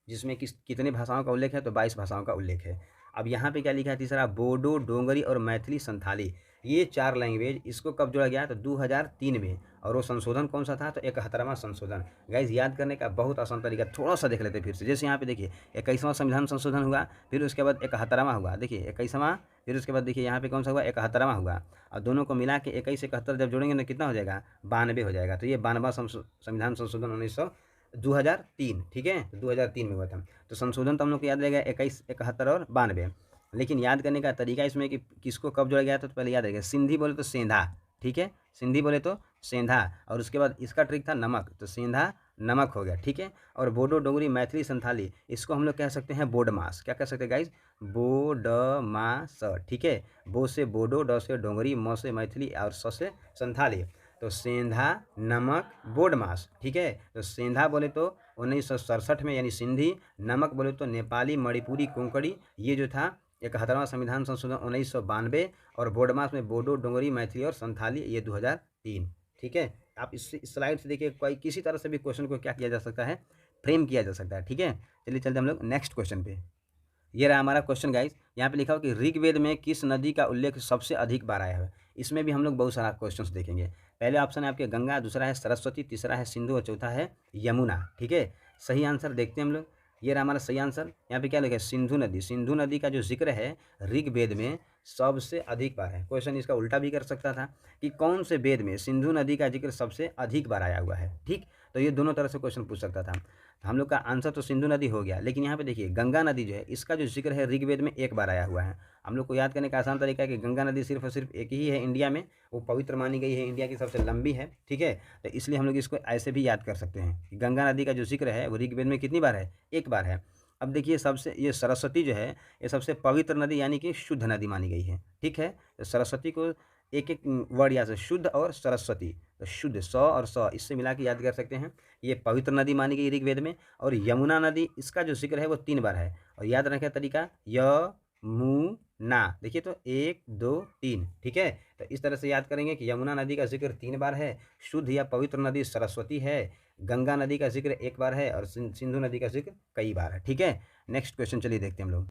जिसमें कितने भाषाओं का उल्लेख है, तो 22 भाषाओं का उल्लेख है। अब यहाँ पे क्या लिखा है, तीसरा बोडो, डोंगरी और मैथिली संथाली, ये 4 लैंग्वेज, इसको कब जोड़ा गया, तो 2003 में। और वो संशोधन कौन सा था, तो 71वां संशोधन। गाइज याद करने का बहुत आसान तरीका, थोड़ा सा देख लेते फिर से। जैसे यहाँ पे देखिए 21वां संविधान संशोधन हुआ, फिर उसके बाद 71वां हुआ, देखिए 21वां, फिर उसके बाद देखिए यहाँ पे कौन सा हुआ, 71वां हुआ। और दोनों को मिला के 21 71 जब जोड़ेंगे तो कितना हो जाएगा, 92 हो जाएगा। तो ये 92वां संविधान संशोधन 2003, ठीक है, 2003 में हुआ था। तो संशोधन तो हम लोग को याद रहेगा 21, 71 और 92। लेकिन याद करने का तरीका इसमें कि किसको कब जोड़ा गया था, तो पहले याद रहेगा सिंधी बोले तो सेंधा, ठीक है, सिंधी बोले तो सेंधा। और उसके बाद इसका ट्रिक था नमक, तो सेंधा नमक हो गया, ठीक है। और बोडो, डोगरी, मैथिली, संथाली, इसको हम लोग कह सकते हैं बोडमास। क्या कह सकते हैं गाइज, बोडमास, ठीक है। बो से बोडो, ड से डोगरी, म से मैथिली और स से संथाली। तो सेंधा, नमक, बोडमास, ठीक है। तो सेंधा बोले तो 1967 में यानी सिंधी, नमक बोले तो नेपाली, मणिपुरी, कोंकणी, ये जो था 71वां संविधान संशोधन 1992। और बोडमास में बोडो, डोंगरी, मैथिली और संथाली, ये 2003, ठीक है। आप इस स्लाइड से देखिए कोई किसी तरह से भी क्वेश्चन को क्या किया जा सकता है, फ्रेम किया जा सकता है, ठीक है। चलिए चलते हम लोग नेक्स्ट क्वेश्चन पे। ये रहा हमारा क्वेश्चन गाइस। यहाँ पे लिखा हो कि ऋग्वेद में किस नदी का उल्लेख सबसे अधिक बार आया है। इसमें भी हम लोग बहुत सारा क्वेश्चंस देखेंगे। पहले ऑप्शन है आपके गंगा, दूसरा है सरस्वती, तीसरा है सिंधु और चौथा है यमुना, ठीक है। सही आंसर देखते हैं हम लोग। ये रहा हमारा सही आंसर। यहाँ पे क्या लिखा है, सिंधु नदी। सिंधु नदी का जो जिक्र है ऋग्वेद में सबसे अधिक बार है। क्वेश्चन इसका उल्टा भी कर सकता था कि कौन से वेद में सिंधु नदी का जिक्र सबसे अधिक बार आया हुआ है, ठीक। तो ये दोनों तरह से क्वेश्चन पूछ सकता था। हम लोग का आंसर तो सिंधु नदी हो गया, लेकिन यहाँ पे देखिए गंगा नदी जो है इसका जो जिक्र है ऋग्वेद में एक बार आया हुआ है। हम लोग को याद करने का आसान तरीका है कि गंगा नदी सिर्फ और सिर्फ एक ही है इंडिया में, वो पवित्र मानी गई है, इंडिया की सबसे लंबी है, ठीक है। तो इसलिए हम लोग इसको ऐसे भी याद कर सकते हैं कि गंगा नदी का जो जिक्र है वो ऋग्वेद में कितनी बार है, एक बार है। अब देखिए सबसे ये सरस्वती जो है ये सबसे पवित्र नदी यानी कि शुद्ध नदी मानी गई है, ठीक है। तो सरस्वती को एक एक वर्ड याद से, शुद्ध और सरस्वती, तो शुद्ध स और स इससे मिला के याद कर सकते हैं। ये पवित्र नदी मानी गई ऋग्वेद में। और यमुना नदी इसका जो जिक्र है वो 3 बार है। और याद रखने का तरीका यमुना, देखिए तो 1 2 3, ठीक है। तो इस तरह से याद करेंगे कि यमुना नदी का जिक्र 3 बार है, शुद्ध या पवित्र नदी सरस्वती है, गंगा नदी का जिक्र 1 बार है और सिंधु नदी का जिक्र कई बार है, ठीक है। नेक्स्ट क्वेश्चन चलिए देखते हैं हम लोग।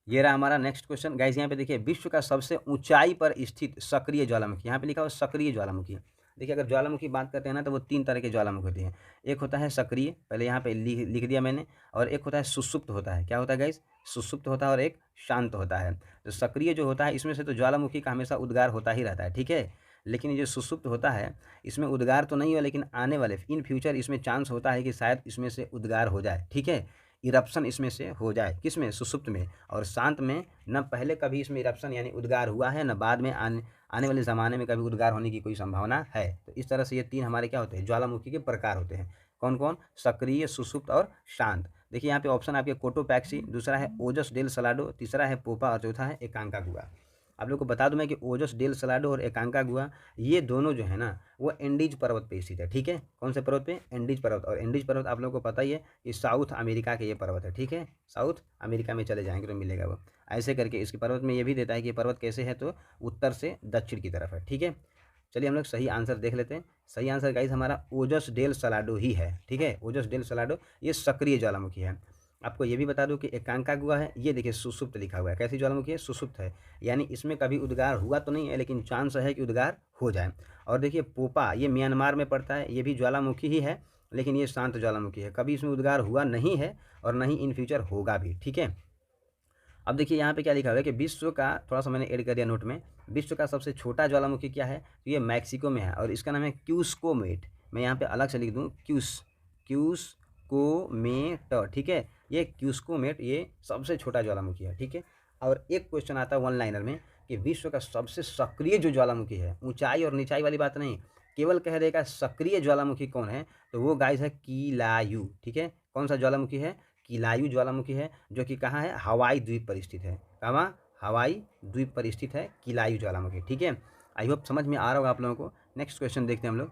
ये रहा हमारा नेक्स्ट क्वेश्चन गाइस। यहाँ पे देखिए विश्व का सबसे ऊंचाई पर स्थित सक्रिय ज्वालामुखी, यहाँ पे लिखा हुआ सक्रिय ज्वालामुखी। देखिए अगर ज्वालामुखी बात करते हैं ना तो वो 3 तरह के ज्वालामुखी होती हैं। एक होता है सक्रिय, पहले यहाँ पे लिख दिया मैंने, और एक होता है सुषुप्त होता है। क्या होता है गाइस? सुषुप्त होता है, और एक शांत होता है। तो सक्रिय जो होता है इसमें से तो ज्वालामुखी का हमेशा उद्गार होता ही रहता है, ठीक है। लेकिन ये जो सुषुप्त होता है इसमें उद्गार तो नहीं हो, लेकिन आने वाले इन फ्यूचर इसमें चांस होता है कि शायद इसमें से उद्गार हो जाए, ठीक है। इरप्शन इसमें से हो जाए, किसमें? सुषुप्त में। और शांत में न पहले कभी इसमें इरप्शन यानी उद्गार हुआ है, न बाद में आने वाले ज़माने में कभी उद्गार होने की कोई संभावना है। तो इस तरह से ये 3 हमारे क्या होते हैं? ज्वालामुखी के प्रकार होते हैं। कौन-कौन? सक्रिय, सुषुप्त और शांत। देखिए यहाँ पे ऑप्शन आपके कोटोपैक्सी, दूसरा है ओजस डेल सलाडो, तीसरा है पोपा और चौथा है एकांकागुआ। आप लोग को बता दूं मैं कि ओजस डेल सलाडो और एकांकागुआ ये दोनों जो है ना वो एंडीज पर्वत पे स्थित है, ठीक है। कौन से पर्वत पे? एंडीज पर्वत। और एंडीज पर्वत आप लोगों को पता ही है कि साउथ अमेरिका के ये पर्वत है, ठीक है। साउथ अमेरिका में चले जाएंगे तो मिलेगा वो। ऐसे करके इसकी पर्वत में ये भी देता है कि ये पर्वत कैसे है, तो उत्तर से दक्षिण की तरफ है, ठीक है। चलिए हम लोग सही आंसर देख लेते हैं। सही आंसर गाइस हमारा ओजस डेल सलाडो ही है, ठीक है। ओजस डेल सलाडो ये सक्रिय ज्वालामुखी है। आपको ये भी बता दूं कि एकांकागुआ है, ये देखिए सुषुप्त लिखा हुआ है। कैसी ज्वालामुखी है? सुषुप्त है, यानी इसमें कभी उद्गार हुआ तो नहीं है, लेकिन चांस है कि उद्गार हो जाए। और देखिए पोपा ये म्यांमार में पड़ता है, ये भी ज्वालामुखी ही है, लेकिन ये शांत ज्वालामुखी है, कभी इसमें उद्गार हुआ नहीं है और नहीं इन फ्यूचर होगा भी, ठीक है। अब देखिए यहाँ पे क्या लिखा हुआ है कि विश्व का, थोड़ा सा मैंने ऐड कर दिया नोट में, विश्व का सबसे छोटा ज्वालामुखी क्या है? तो ये मैक्सिको में है और इसका नाम है क्यूस्कोमेट। मैं यहाँ पे अलग से लिख दूँ, क्यूस्कोमेट, ठीक है। ये क्यूस्कोमेट ये सबसे छोटा ज्वालामुखी है, ठीक है। और एक क्वेश्चन आता है वन लाइनर में कि विश्व का सबसे सक्रिय जो ज्वालामुखी है, ऊंचाई और निचाई वाली बात नहीं, केवल कह देगा सक्रिय ज्वालामुखी कौन है, तो वो गाइस है कीलायु, ठीक है। कौन सा ज्वालामुखी है? कीलायु ज्वालामुखी है, जो कि कहाँ है? हवाई द्वीप पर स्थित है। कहाँ? हवाई द्वीप पर स्थित है कीलायु ज्वालामुखी, ठीक है। आई होप समझ में आ रहा होगा आप लोगों को। नेक्स्ट क्वेश्चन देखते हैं हम लोग।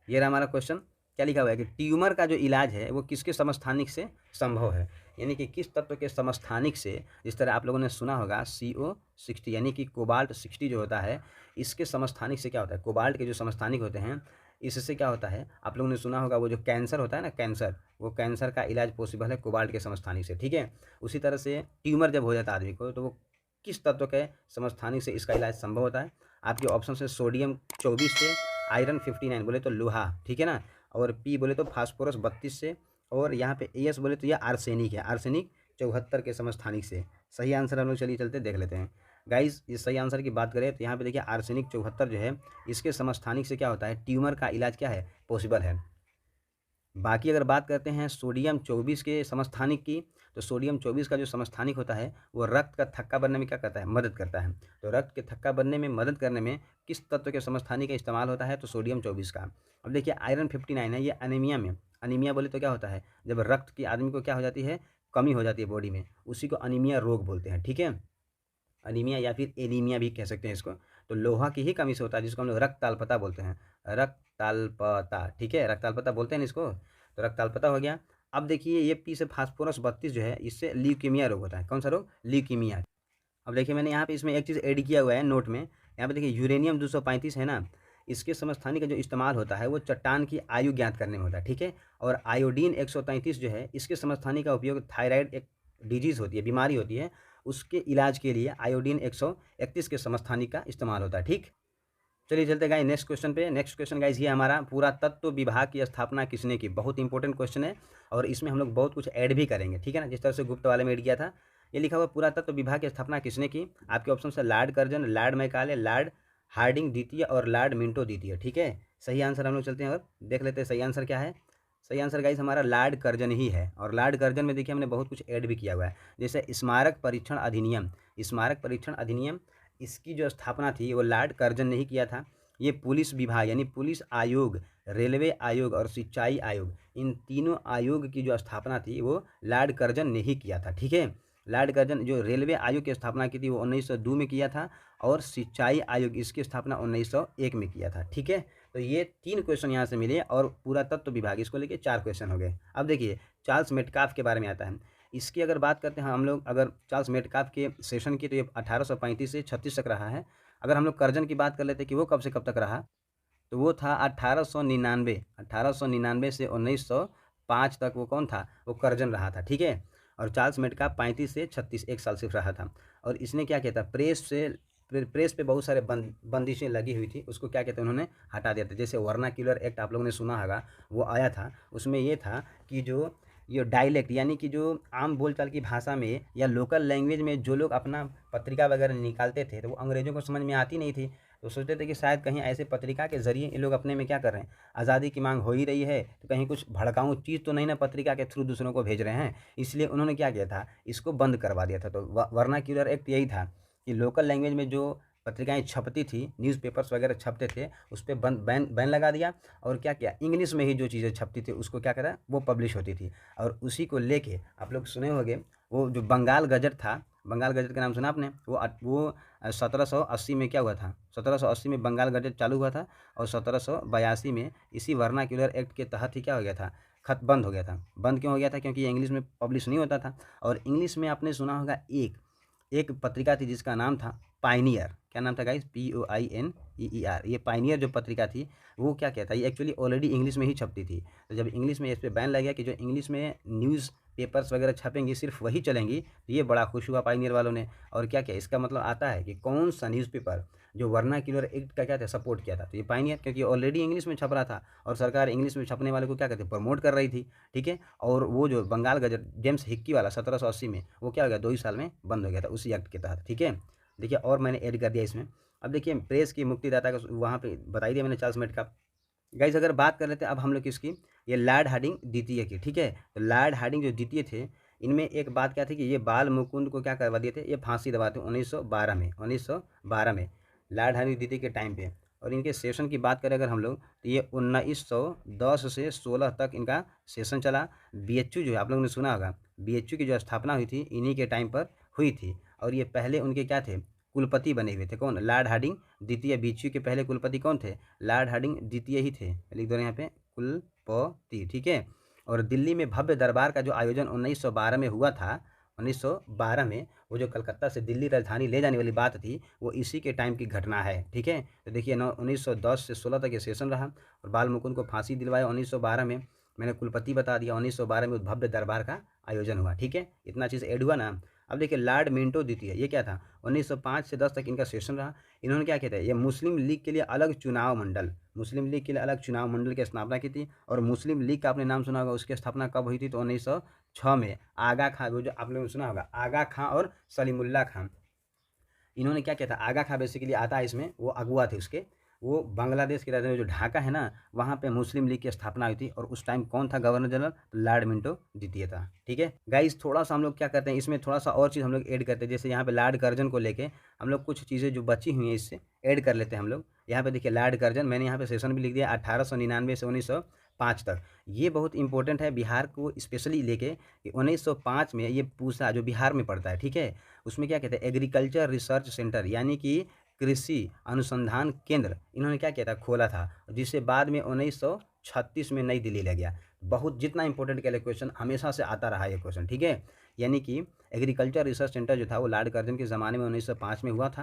ये रहा हमारा क्वेश्चन। क्या लिखा हुआ है कि ट्यूमर का जो इलाज है वो किसके समस्थानिक से संभव है, यानी कि किस तत्व के समस्थानिक से। जिस तरह आप लोगों ने सुना होगा CO60 यानी कि कोबाल्ट 60 जो होता है, इसके समस्थानिक से क्या होता है? कोबाल्ट के जो समस्थानिक होते हैं इससे क्या होता है, आप लोगों ने सुना होगा वो जो कैंसर होता है ना, कैंसर, वो कैंसर का इलाज पॉसिबल है कोबाल्ट के समस्थानिक से, ठीक है। उसी तरह से ट्यूमर जब हो जाता है आदमी को, तो वो किस तत्व के समस्थानिक से इसका इलाज संभव होता है? आपके ऑप्शन से सोडियम 24 से, आयरन 59 बोले तो लोहा, ठीक है ना, और पी बोले तो फास्फोरस 32 से, और यहाँ पे एस बोले तो यह आर्सेनिक है, आर्सेनिक 74 के समस्थानिक से। सही आंसर हम लोग चलिए चलते देख लेते हैं गाइज। इस सही आंसर की बात करें तो यहाँ पे देखिए आर्सेनिक 74 जो है इसके समस्थानिक से क्या होता है? ट्यूमर का इलाज क्या है? पॉसिबल है। बाकी अगर बात करते हैं सोडियम 24 के समस्थानिक की, तो सोडियम 24 का जो समस्थानिक होता है वो रक्त का थक्का बनने में क्या करता है? मदद करता है। तो रक्त के थक्का बनने में मदद करने में किस तत्व के समस्थानिक का इस्तेमाल होता है? तो सोडियम 24 का। अब देखिए आयरन 59 है, ये अनीमिया में, अनीमिया बोले तो क्या होता है? जब रक्त की आदमी को क्या हो जाती है? कमी हो जाती है बॉडी में, उसी को अनीमिया रोग बोलते हैं, ठीक है। अनीमिया या फिर एनीमिया भी कह सकते हैं इसको। तो लोहा की ही कमी से होता है, जिसको हम लोग रक्तताल्पता बोलते हैं, रक्तताल्पता, ठीक है, रक्तताल्पता बोलते हैं ना इसको। तो रक्तताल्पता हो गया। अब देखिए ये पी से फास्फोरस 32 जो है इससे ल्यूकीमिया रोग होता है। कौन सा रोग? ल्यूकीमिया। अब देखिए मैंने यहाँ पे इसमें एक चीज़ ऐड किया हुआ है नोट में, यहाँ पे देखिए यूरेनियम 235 है ना, इसके समस्थानिक का जो इस्तेमाल होता है वो चट्टान की आयु ज्ञात करने में होता है, ठीक है। और आयोडीन 133 जो है इसके समस्थानिक का उपयोग थायराइड एक डिजीज़ होती है, बीमारी होती है, उसके इलाज के लिए आयोडीन 131 के समस्थानिक का इस्तेमाल होता है, ठीक। चलिए चलते गाइस नेक्स्ट क्वेश्चन पे। नेक्स्ट क्वेश्चन गाइस ये हमारा पूरा तत्व विभाग की स्थापना किसने की, बहुत इंपॉर्टेंट क्वेश्चन है और इसमें हम लोग बहुत कुछ ऐड भी करेंगे, ठीक है ना, जिस तरह से गुप्त वाले में ऐड किया था। ये लिखा हुआ पूरा तत्व विभाग की स्थापना किसने की? आपके ऑप्शन से Lord Curzon, Lord Macaulay, Lord Hardinge द्वितीय और लॉर्ड मिंटो द्वितीय, ठीक है। सही आंसर हम लोग चलते हैं और देख लेते हैं सही आंसर क्या है। सही आंसर गाइस हमारा लॉर्ड कर्जन ही है। और लॉर्ड कर्जन में देखिए हमने बहुत कुछ ऐड भी किया हुआ है, जैसे स्मारक परीक्षण अधिनियम, स्मारक परीक्षण अधिनियम इसकी जो स्थापना थी वो लॉर्ड कर्जन ने ही किया था। ये पुलिस विभाग यानी पुलिस आयोग, रेलवे आयोग और सिंचाई आयोग, इन तीनों आयोग की जो स्थापना थी वो लॉर्ड कर्जन ने ही किया था, ठीक है। लॉर्ड कर्जन जो रेलवे आयोग की स्थापना की थी वो 1902 में किया था और सिंचाई आयोग इसकी स्थापना 1901 में किया था, ठीक है। तो ये 3 क्वेश्चन यहाँ से मिले और पूरा तत्व विभाग इसको लेके 4 क्वेश्चन हो गए। अब देखिए चार्ल्स मेटकाफ के बारे में आता है। इसकी अगर बात करते हैं हम लोग, अगर चार्ल्स मेटकाफ के सेशन की, तो ये 1835 से 36 तक रहा है। अगर हम लोग कर्जन की बात कर लेते हैं कि वो कब से कब तक रहा, तो वो था 1899 से 1905 तक। वो कौन था? वो कर्जन रहा था, ठीक है। और चार्ल्स मेटकाफ 35 से 36 एक साल सिर्फ रहा था। और इसने क्या किया था? प्रेस से प्रेस पे बहुत सारे बंदिशें लगी हुई थी, उसको क्या कहते हैं उन्होंने हटा दिया था। जैसे वर्नाक्यूलर एक्ट आप लोगों ने सुना होगा, वो आया था। उसमें ये था कि जो ये डायलेक्ट यानी कि जो आम बोलचाल की भाषा में या लोकल लैंग्वेज में जो लोग अपना पत्रिका वगैरह निकालते थे, तो वो अंग्रेज़ों को समझ में आती नहीं थी। तो सोचते थे कि शायद कहीं ऐसे पत्रिका के ज़रिए ये लोग अपने में क्या कर रहे हैं, आज़ादी की मांग हो ही रही है, तो कहीं कुछ भड़काऊ चीज़ तो नहीं ना पत्रिका के थ्रू दूसरों को भेज रहे हैं। इसलिए उन्होंने क्या किया था, इसको बंद करवा दिया था। तो वर्नाक्यूलर एक्ट यही था कि लोकल लैंग्वेज में जो पत्रिकाएँ छपती थी, न्यूज़पेपर्स वगैरह छपते थे, उस पे बैन बैन लगा दिया। और क्या किया, इंग्लिश में ही जो चीज़ें छपती थी उसको क्या करा, वो पब्लिश होती थी। और उसी को लेके आप लोग सुने होंगे, वो जो बंगाल गज़ट था, बंगाल गज़ट का नाम सुना आपने? वो 1780 में क्या हुआ था, 1780 में बंगाल गज़ट चालू हुआ था। और 1782 में इसी वर्नाक्यूलर एक्ट के तहत ही क्या हो गया था, खत बंद हो गया था। बंद क्यों हो गया था? क्योंकि ये इंग्लिश में पब्लिश नहीं होता था। और इंग्लिश में आपने सुना होगा एक एक पत्रिका थी जिसका नाम था पायनियर। क्या नाम था गाइस? POINEER। ये पायनियर जो पत्रिका थी, वो क्या कहता है, ये एक्चुअली ऑलरेडी इंग्लिश में ही छपती थी। तो जब इंग्लिश में इस पे बैन लग गया कि जो इंग्लिश में न्यूज़ पेपर्स वगैरह छपेंगी सिर्फ वही चलेंगी, तो ये बड़ा खुश हुआ पायनियर वालों ने। और क्या किया, इसका मतलब आता है कि कौन सा न्यूज़पेपर जो वर्नाक्यूलर एक्ट का क्या था, सपोर्ट किया था, तो ये पायनियर, क्योंकि ऑलरेडी इंग्लिश में छप रहा था और सरकार इंग्लिश में छपने वाले को क्या कहते, प्रमोट कर रही थी। ठीक है। और वो जो बंगाल गजट जेम्स हिक्की वाला 1780 में, वो क्या हो गया, 2 ही साल में बंद हो गया था उसी एक्ट के तहत। ठीक है। देखिए, और मैंने ऐड कर दिया इसमें। अब देखिए, प्रेस की मुक्तिदाता का वहाँ पे बता ही दिया मैंने, चार्ल्स मेट का। गाइस अगर बात कर लेते हैं अब हम लोग किसकी, ये लॉर्ड हार्डिंग द्वितीय की। ठीक है। तो लॉर्ड हार्डिंग जो द्वितीय थे, इनमें एक बात क्या थी कि ये बाल मुकुंद को क्या करवा दिए थे, ये फांसी दबाते 1912 में, 1912 में लॉर्ड हार्डिंग द्वितीय के टाइम पे। और इनके सेशन की बात करें अगर हम लोग, तो ये 1910 से 16 तक इनका सेशन चला। BHU जो है, आप लोगों ने सुना होगा, BHU की जो स्थापना हुई थी इन्हीं के टाइम पर हुई थी। और ये पहले उनके क्या थे, कुलपति बने हुए थे। कौन? लॉर्ड हार्डिंग द्वितीय। BHU के पहले कुलपति कौन थे? लॉर्ड हार्डिंग द्वितीय ही थे। लिख दो यहाँ पे, कुलपति। ठीक है। और दिल्ली में भव्य दरबार का जो आयोजन 1912 में हुआ था, 1912 में, वो जो कलकत्ता से दिल्ली राजधानी ले जाने वाली बात थी, वो इसी के टाइम की घटना है। ठीक है। तो देखिए 1910 से 16 तक ये सेशन रहा और बाल मुकुंद को फांसी दिलवाया 1912 में। मैंने कुलपति बता दिया। 1912 में भव्य दरबार का आयोजन हुआ। ठीक है। इतना चीज़ ऐड हुआ ना। अब देखिए, लॉर्ड मिंटो द्वितीय, ये क्या था, 1905 से 10 तक इनका सेशन रहा। इन्होंने क्या किया था, ये मुस्लिम लीग के लिए अलग चुनाव मंडल, मुस्लिम लीग के लिए अलग चुनाव मंडल की स्थापना की थी। और मुस्लिम लीग का आपने नाम सुना होगा, उसकी स्थापना कब हुई थी, तो 1906 में। आगा खां, वो जो आप लोगों ने सुना होगा, आगा खां और सलीमुल्लाह खां, इन्होंने क्या किया था। आगा खां बेसिकली आता है इसमें, वो अगुआ थे उसके। वो बांग्लादेश की राजधानी जो ढाका है ना, वहाँ पे मुस्लिम लीग की स्थापना हुई थी। और उस टाइम कौन था गवर्नर जनरल? लॉर्ड मिंटो द्वितीय था। ठीक है गाइस, थोड़ा सा हम लोग क्या करते हैं इसमें, थोड़ा सा और चीज़ हम लोग ऐड करते हैं। जैसे यहाँ पे लॉर्ड कर्जन को लेके हम लोग कुछ चीज़ें जो बची हुई हैं इससे ऐड कर लेते हैं हम लोग। यहाँ पे देखिए, लॉर्ड कर्जन, मैंने यहाँ पे सेशन भी लिख दिया, 1899 से 1905 तक। ये बहुत इंपॉर्टेंट है बिहार को स्पेशली लेके, कि 1905 में ये पूछा, जो बिहार में पड़ता है। ठीक है। उसमें क्या कहते हैं, एग्रीकल्चर रिसर्च सेंटर, यानी कि कृषि अनुसंधान केंद्र, इन्होंने क्या किया था, खोला था, जिसे बाद में 1936 में नई दिल्ली ले गया। बहुत जितना इंपॉर्टेंट के लिए क्वेश्चन हमेशा से आता रहा ये क्वेश्चन। ठीक है। यानी कि एग्रीकल्चर रिसर्च सेंटर जो था, वो लॉर्ड कर्जन के ज़माने में 1905 में हुआ था,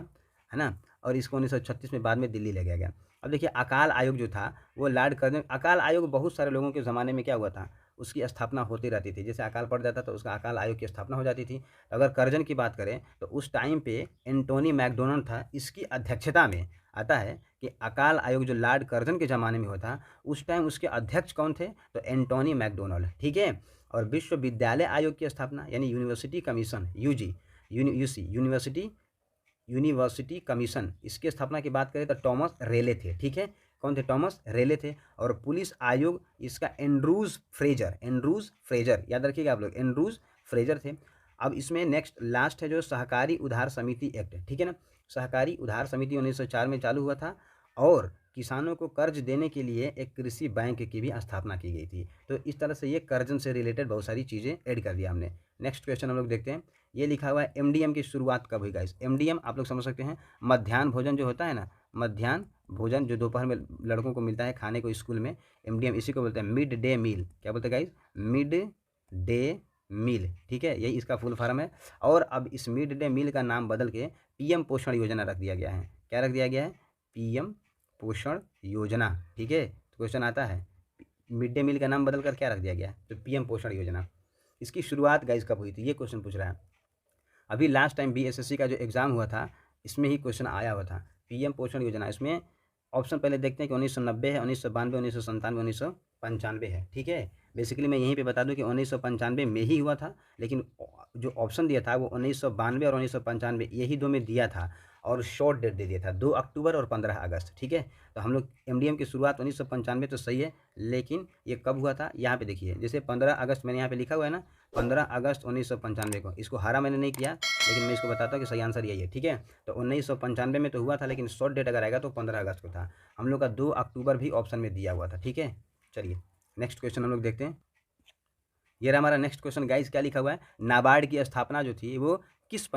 है ना। और इसको 1936 में बाद में दिल्ली ले गया गया। अब देखिए, अकाल आयोग जो था, वो लॉर्ड कर्जन, अकाल आयोग बहुत सारे लोगों के ज़माने में क्या हुआ था, उसकी स्थापना होती रहती थी। जैसे अकाल पड़ जाता तो उसका अकाल आयोग की स्थापना हो जाती थी। अगर कर्जन की बात करें तो उस टाइम पे एंटोनी मैकडोनल्ड था, इसकी अध्यक्षता में आता है कि अकाल आयोग जो लॉर्ड कर्जन के ज़माने में होता, उस टाइम उसके अध्यक्ष कौन थे, तो एंटोनी मैकडोनल्ड। ठीक है। और विश्वविद्यालय आयोग की स्थापना, यानी university commission, UG, UC, university commission, इसकी स्थापना की बात करें तो टॉमस रेले थे। ठीक है। कौन थे? टॉमस रेले थे। और पुलिस आयोग इसका एंड्रूज फ्रेजर, एंड्रूज फ्रेजर, याद रखिएगा आप लोग, एंड्रूज फ्रेजर थे। अब इसमें नेक्स्ट लास्ट है जो सहकारी उधार समिति एक्ट। ठीक है ना। सहकारी उधार समिति 1904 में चालू हुआ था। और किसानों को कर्ज देने के लिए एक कृषि बैंक की भी स्थापना की गई थी। तो इस तरह से ये कर्जन से रिलेटेड बहुत सारी चीज़ें ऐड कर दिया हमने। नेक्स्ट क्वेश्चन हम लोग देखते हैं। ये लिखा हुआ है, एमडीएम की शुरुआत कब हुई गाइस? एमडीएम आप लोग समझ सकते हैं, मध्याह्न भोजन जो होता है ना, मध्याह्न भोजन जो दोपहर में लड़कों को मिलता है खाने को स्कूल में, एमडीएम इसी को बोलते हैं, मिड डे मील। क्या बोलते हैं गाइस? Mid day meal. ठीक है, यही इसका फुल फॉर्म है। और अब इस मिड डे मील का नाम बदल के पीएम पोषण योजना रख दिया गया है। क्या रख दिया गया है? पीएम पोषण योजना। ठीक है। तो क्वेश्चन आता है, मिड डे मील का नाम बदल कर क्या रख दिया गया है? तो पीएम पोषण योजना। इसकी शुरुआत गाइस कब हुई थी, ये क्वेश्चन पूछ रहा है। अभी लास्ट टाइम बीएसएससी का जो एग्ज़ाम हुआ था, इसमें ही क्वेश्चन आया हुआ था, पीएम पोषण योजना। इसमें ऑप्शन पहले देखते हैं कि 1990 है, 1992, 1997, 1995 है, ठीक है। बेसिकली मैं यहीं पे बता दूं कि 1995 में ही हुआ था, लेकिन जो ऑप्शन दिया था वो 1992 और 1995 यही दो में दिया था, और शॉर्ट डेट दे दिया था 2 अक्टूबर और 15 अगस्त, ठीक है। तो हम लोग एमडीएम की शुरुआत 1995 तो सही है, लेकिन ये कब हुआ था यहाँ पे देखिए, जैसे 15 अगस्त मैंने यहाँ पे लिखा हुआ है ना, 15 अगस्त 1995 को, इसको हरा मैंने नहीं किया, लेकिन मैं इसको बताता हूँ कि सही आंसर यही है, ठीक है। तो 1995 में तो हुआ था, लेकिन शॉर्ट डेट अगर आएगा तो 15 अगस्त को था। हम लोग का 2 अक्टूबर भी ऑप्शन में दिया हुआ था, ठीक है। चलिए नेक्स्ट क्वेश्चन हम लोग देखते हैं। ये रहा हमारा नेक्स्ट क्वेश्चन गाइस, क्या लिखा हुआ है, नाबार्ड की स्थापना जो थी वो किस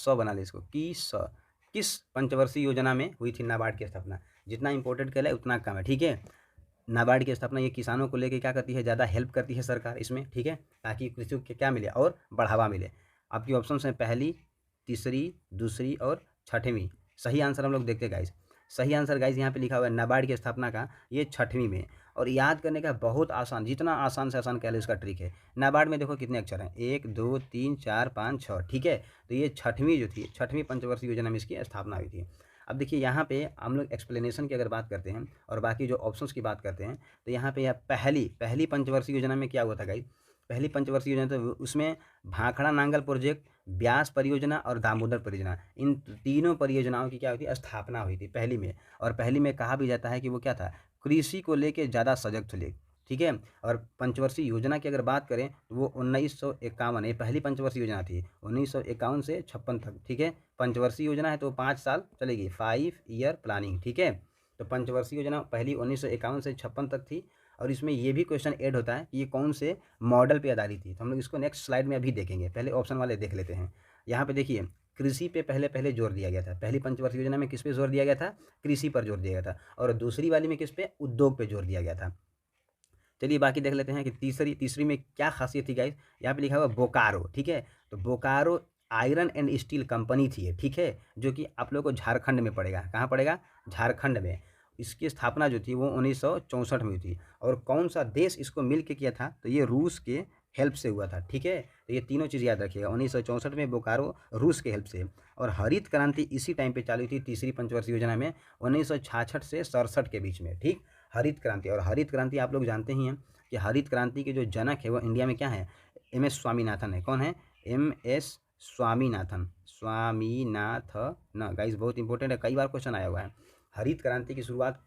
बना ले इसको, किस पंचवर्षीय योजना में हुई थी नाबार्ड की स्थापना। जितना इंपॉर्टेंट कहला है उतना कम है, ठीक है। नाबार्ड की स्थापना ये किसानों को लेके क्या करती है, ज़्यादा हेल्प करती है सरकार इसमें, ठीक है, ताकि कृषि को क्या मिले और बढ़ावा मिले। आपकी ऑप्शन हैं पहली, तीसरी, दूसरी और छठवीं। सही आंसर हम लोग देखते हैं गाइस। सही आंसर गाइस यहाँ पे लिखा हुआ है नाबार्ड की स्थापना का, ये छठवीं में। और याद करने का बहुत आसान, जितना आसान से आसान कह लो इसका ट्रिक है। नाबार्ड में देखो कितने अक्षर हैं, 1 2 3 4 5 6, ठीक है। तो ये छठवीं जो थी, छठवीं पंचवर्षीय योजना में इसकी स्थापना हुई थी। अब देखिए यहाँ पे हम लोग एक्सप्लेनेशन की अगर बात करते हैं और बाकी जो ऑप्शंस की बात करते हैं, तो यहाँ पे यह पहली पंचवर्षीय योजना में क्या हुआ था गाइस, पहली पंचवर्षीय योजना तो उसमें भाखड़ा नांगल प्रोजेक्ट, ब्यास परियोजना और दामोदर परियोजना, इन तीनों परियोजनाओं की क्या हुई थी, स्थापना हुई थी पहली में। और पहली में कहा भी जाता है कि वो क्या था, कृषि को लेके ज़्यादा सजग थे, ठीक है। और पंचवर्षीय योजना की अगर बात करें तो वो 1951, ये पहली पंचवर्षीय योजना थी, 1951 से 56 तक, ठीक है। पंचवर्षीय योजना है तो 5 साल चलेगी, 5 ईयर प्लानिंग, ठीक है। तो पंचवर्षीय योजना पहली 1951 से 56 तक थी। और इसमें ये भी क्वेश्चन ऐड होता है कि ये कौन से मॉडल पे आधारित थी, तो हम लोग इसको नेक्स्ट स्लाइड में अभी देखेंगे, पहले ऑप्शन वाले देख लेते हैं। यहाँ पे देखिए कृषि पे पहले जोर दिया गया था, पहली पंचवर्षीय योजना में किस पे जोर दिया गया था, कृषि पर जोर दिया गया था, और दूसरी वाली में किस पे, उद्योग पे जोर दिया गया था। चलिए बाकी देख लेते हैं कि तीसरी में क्या खासियत थी गाइस। यहाँ पे लिखा हुआ बोकारो, ठीक है। तो Bokaro iron and steel company थी, ठीक है, जो कि आप लोग को झारखंड में पड़ेगा, कहाँ पड़ेगा, झारखंड में। इसकी स्थापना जो थी वो 1964 में हुई थी। और कौन सा देश इसको मिल के किया था, तो ये रूस के हेल्प से हुआ था, ठीक है। तो ये तीनों चीज़ याद रखिएगा, 1964 में बोकारो रूस के हेल्प से। और हरित क्रांति इसी टाइम पे चालू थी तीसरी पंचवर्षीय योजना में, 1966 से 67 के बीच में, ठीक। हरित क्रांति, और हरित क्रांति आप लोग जानते ही हैं कि हरित क्रांति के जो जनक है वो इंडिया में क्या है, एम एस स्वामीनाथन है। कौन है, एम एस स्वामीनाथन गाइस, बहुत इंपॉर्टेंट है, कई बार क्वेश्चन आया हुआ है। हरित क्रांति की शुरुआत